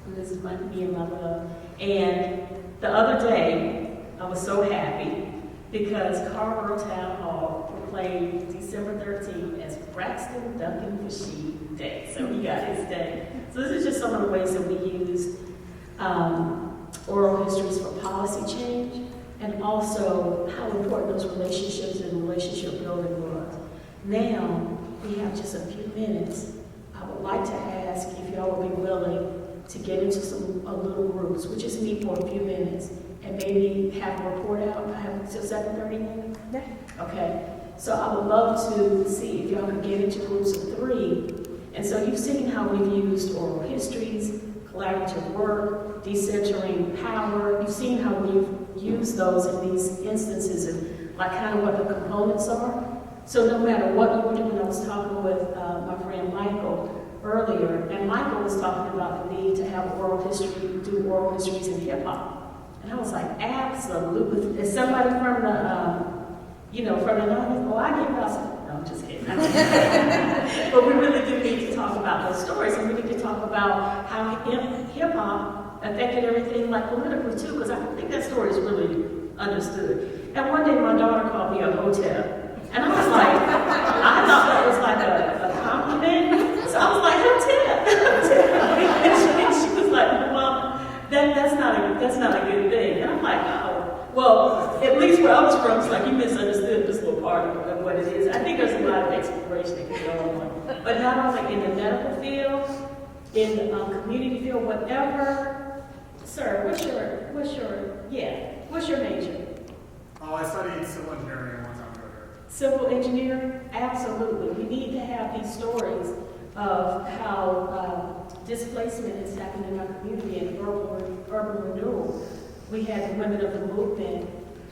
And this is me and my love. And the other day, I was so happy because Carrboro Town Hall proclaimed December 13th as Braxton Duncan Fasheed Day. So he got his day. So this is just some of the ways that we used oral histories for policy change, and also how important those relationships and relationship building was. Now, we have just a few minutes. I would like to ask if y'all would be willing to get into some little groups. We just meet for a few minutes and maybe have a report out. I have until 7:30. Yeah. Okay. So I would love to see if y'all could get into groups of 3. And so you've seen how we've used oral histories, collaborative work, decentering power. You've seen how we've used those in these instances and like kind of what the components are. So no matter what you were doing, I was talking with my friend Michael earlier, and Michael was talking about the need to have oral history, do oral histories in hip hop. And I was like, absolutely. Is somebody from the from the numbers, I give us, no, I'm just kidding. But we really do need to talk about those stories, and we need to talk about how hip-hop affected everything, like politically too, because I don't think that story is really understood. And one day my daughter called me a hotel. And I was like, I thought that was like a compliment. So I was like, hotel. And she was like, well, that's not a good thing. And I'm like, oh, well, at least where I was from, it's like you misunderstood this little part of what it is. I think there's a lot of exploration that can go on. But not only in the medical field, in the community field, whatever. Sir, what's your major? Oh, I studied civil engineering one time ago. Civil engineering? Absolutely. We need to have these stories of how displacement has happened in our community and urban renewal. We had the women of the movement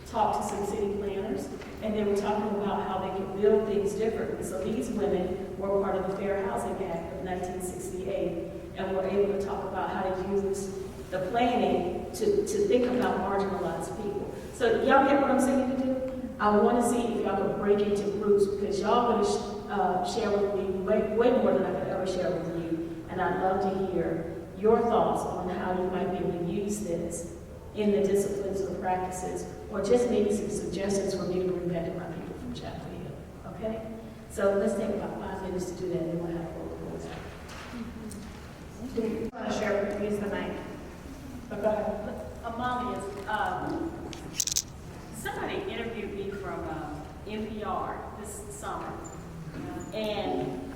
talk to some city planners, and they were talking about how they could build things differently. So these women were part of the Fair Housing Act of 1968, and were able to talk about how to use the planning to think about marginalized people. So y'all get what I'm saying to do? I want to see if y'all could break into groups, because y'all going to share with me way more than I could ever share with you. And I'd love to hear your thoughts on how you might be able to use this in the disciplines or practices, or just maybe some suggestions for me to bring back to my people from Chapel Hill. Okay? So let's take about 5 minutes to do that, and then we'll have a roll call. Do you want to share? Use the mic. Go ahead. Among somebody interviewed me from NPR this summer, and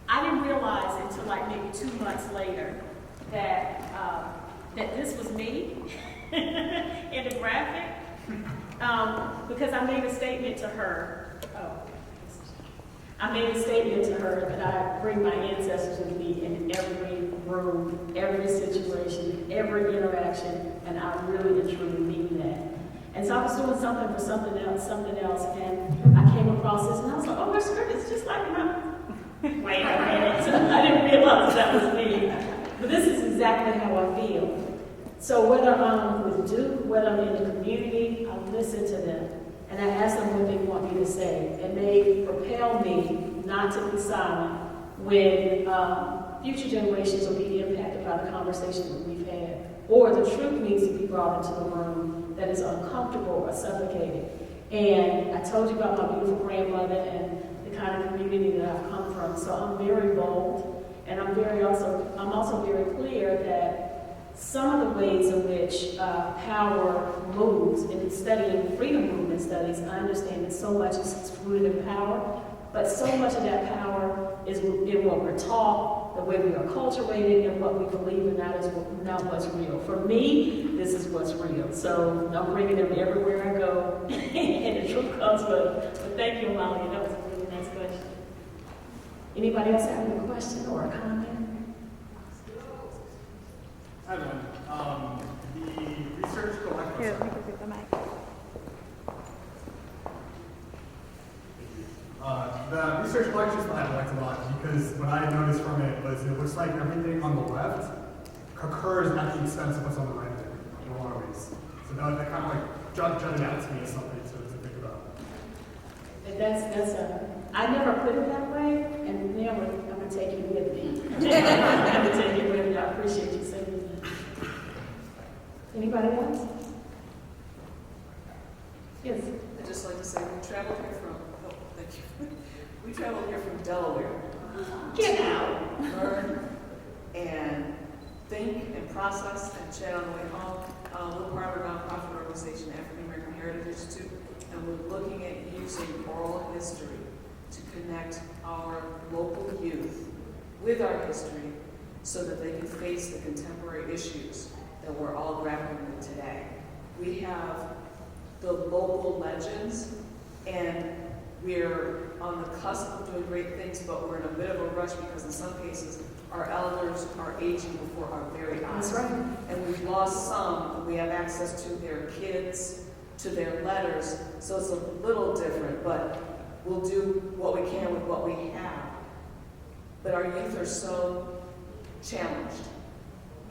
I didn't realize until like maybe 2 months later that this was me in the graphic, because I made a statement to her. I made a statement to her that I bring my ancestors with me in every room, every situation, every interaction, and I really and truly mean that. And so I was doing something for something else, and I came across this, and I was like, oh, my script is just like my... Wait a minute. I didn't realize that was me. But this is exactly how I feel. So whether I'm with Duke, whether I'm in the community, I listen to them. And I ask them what they want me to say. And they propel me not to be silent when future generations will be impacted by the conversation that we've had. Or the truth needs to be brought into the room that is uncomfortable or suffocating. And I told you about my beautiful grandmother and the kind of community that I've come from. So I'm very bold. And I'm also very clear that some of the ways in which power moves, in studying freedom movement studies, I understand that so much is rooted in power, but so much of that power is in what we're taught, the way we are cultivated, and what we believe, and not what's real. For me, this is what's real. So I'm bringing them everywhere I go, and the truth comes with. But thank you, Molly. That was a really nice question. Anybody else have a question or a comment? Hi, everyone. The research collective. Here, let me give you the mic. The research collection is what I liked a lot, because what I noticed from it was it looks like everything on the left occurs at the expense of what's on the right in a lot of ways. So that kind of like jutted out to me as something to think about. I never put it that way, and now I'm going to take it with me. I'm going to take it with me. I appreciate you saying that. Anybody else? Yes. I'd just like to say we traveled here from, thank you. We traveled here from Delaware. Get out. Learn and think and process and chat on the way home. We're part of a nonprofit organization, African American Heritage Institute, and we're looking at using oral history to connect our local youth with our history so that they can face the contemporary issues that we're all grappling with today. We have the local legends, and we're on the cusp of doing great things, but we're in a bit of a rush because in some cases our elders are aging before our very eyes. That's right. And we've lost some. We have access to their kids, to their letters, so it's a little different, but we'll do what we can with what we have. But our youth are so challenged,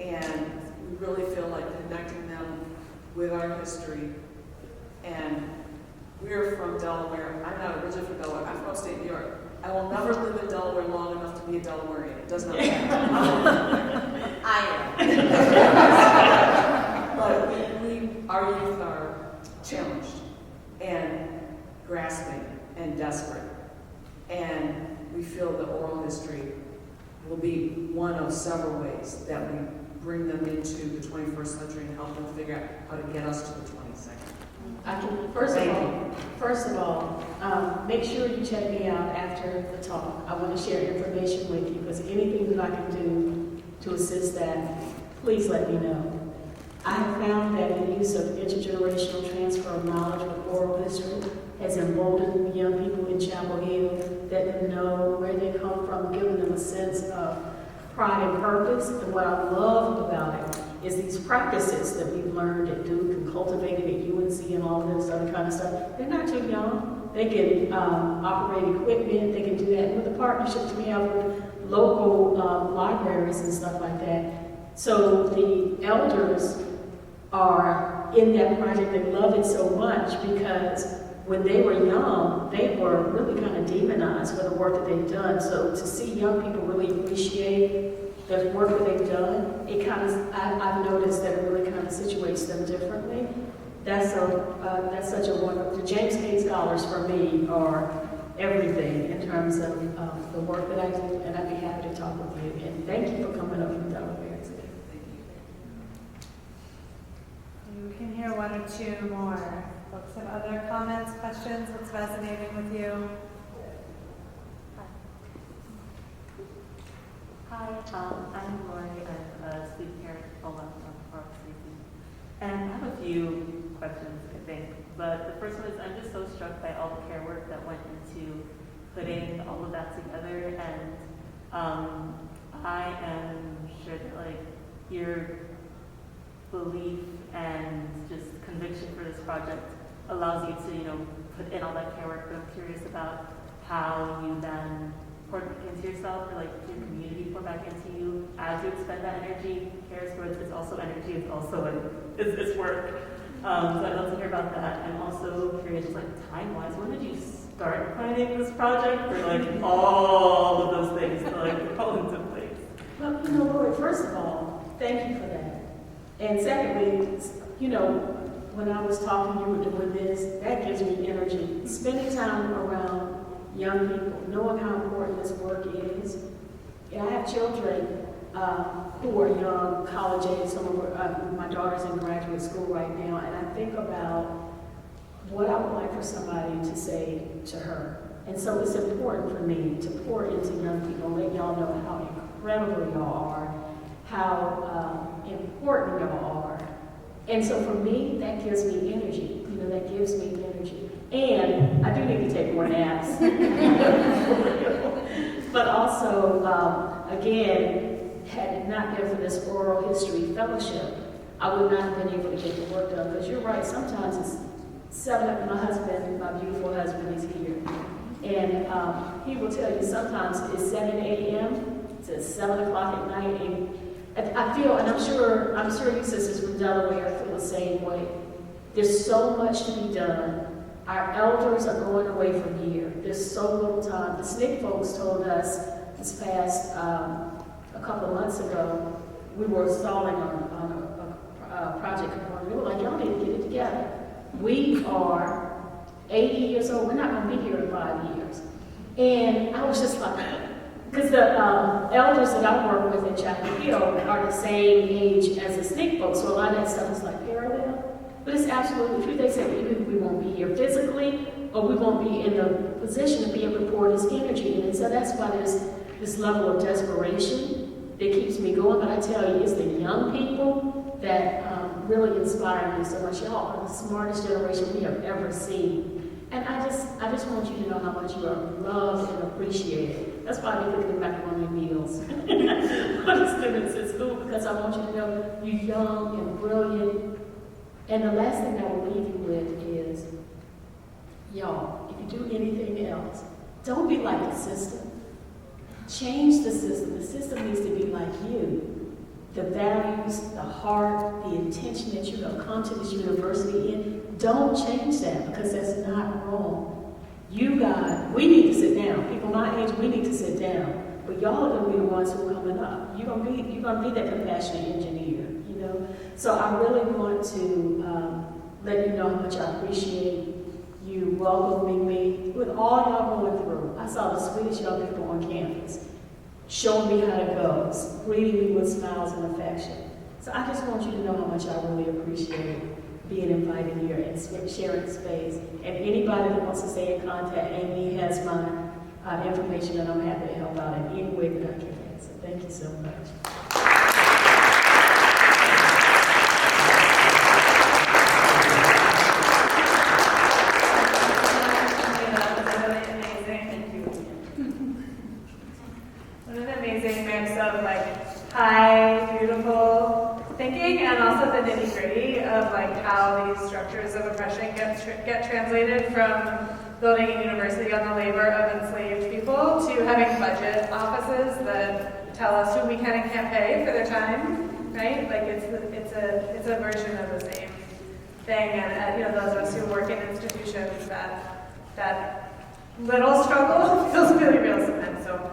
and we really feel like connecting them with our history and We're from Delaware. I'm not originally from Delaware. I'm from upstate New York. I will never live in Delaware long enough to be a Delawarean. It does not matter. I am. But our youth are challenged and grasping and desperate. And we feel that oral history will be one of several ways that we bring them into the 21st century and help them figure out how to get us to the 22nd. First of all, make sure you check me out after the talk. I want to share information with you, because anything that I can do to assist that, please let me know. I have found that the use of intergenerational transfer of knowledge with oral history has emboldened young people in Chapel Hill, that know where they come from, giving them a sense of pride and purpose. And what I love about it is these practices that we've learned at Duke and cultivated at UNC and all this other kind of stuff. They're not too young. They can operate equipment. They can do that. And with the partnerships we have with local libraries and stuff like that. So the elders are in that project. They love it so much because when they were young, they were really kind of demonized for the work that they've done. So to see young people really appreciate the work that they've done, it kind of, I've noticed that it really kind of situates them differently. That's such a wonderful, the James K. Scholars for me are everything in terms of the work that I do, and I'd be happy to talk with you. And thank you for coming up from Delaware today. You can hear one or two more. Folks have other comments, questions? What's resonating with you? Hi, I'm Lori. I'm a student here at Hogans on Park Safety. And I have a few questions, I think. But the first one is, I'm just so struck by all the care work that went into putting all of that together. And I am sure that, like, your belief and just conviction for this project allows you to, put in all that care work. But I'm curious about how you then pour back into yourself, or like your community pour back into you as you expend that energy. Cares for it's also energy, it's also it's work. So I'd love to hear about that. I'm also curious, just like time-wise, when did you start planning this project, or like all of those things to like fall into place? Well, Lori, first of all, thank you for that. And secondly, when I was talking, you were doing this, that gives me energy. Spending time around young people, knowing how important this work is. And I have children who are young, college age. Some of my daughter's in graduate school right now, and I think about what I would like for somebody to say to her. And so it's important for me to pour into young people and let y'all know how incredible y'all are, how important y'all are. And so for me, that gives me energy. That gives me energy. And I do need to take more naps. But also, again, had it not been for this oral history fellowship, I would not have been able to get the work done. Because you're right, sometimes it's 7 my husband, my beautiful husband, is here. And he will tell you sometimes it's 7 a.m. to 7 o'clock at night. And I feel, and I'm sure you sisters from Delaware feel the same way. There's so much to be done. Our elders are going away from here. There's so little time. The SNCC folks told us this past, a couple of months ago, we were stalling on a project component. We were like, y'all need to get it together. We are 80 years old. We're not going to be here in 5 years. And I was just like, because the elders that I work with in Chapel Hill are the same age as the SNCC folks, so a lot of that stuff is like parallel. But it's absolutely true. They say even we won't be here physically, or we won't be in the position to be able to pour this energy in. And so that's why there's this level of desperation that keeps me going. But I tell you, it's the young people that really inspire me so much. Y'all are the smartest generation we have ever seen. And I just want you to know how much you are loved and appreciated. That's why they cooking macaroni meals for the students at school, because I want you to know you're young and brilliant. And the last thing I will leave you with is, y'all, if you do anything else, don't be like the system. Change the system. The system needs to be like you. the values, the heart, the intention that you have come to this university in, don't change that because that's not wrong. We need to sit down. People my age, we need to sit down. But y'all are going to be the ones who are coming up. You're going to be that compassionate engineer, you know. So I really want to let you know how much I appreciate you welcoming me with all y'all going through. I saw the sweetest young people on campus, showing me how it goes, greeting me with smiles and affection. So I just want you to know how much I really appreciate being invited here and sharing space. And anybody that wants to stay in contact, Amy has my information, and I'm happy to help out in any way that I can. So thank you so much. What an amazing mix of like high, beautiful thinking and also the nitty-gritty of like how these structures of oppression get translated from building a university on the labor of enslaved people to having budget offices that tell us who we can and can't pay for their time, right? Like it's a version of the same thing, and you know, those of us who work in institutions, that little struggle feels really real sometimes. So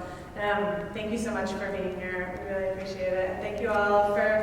thank you so much for being here. We really appreciate it. Thank you all for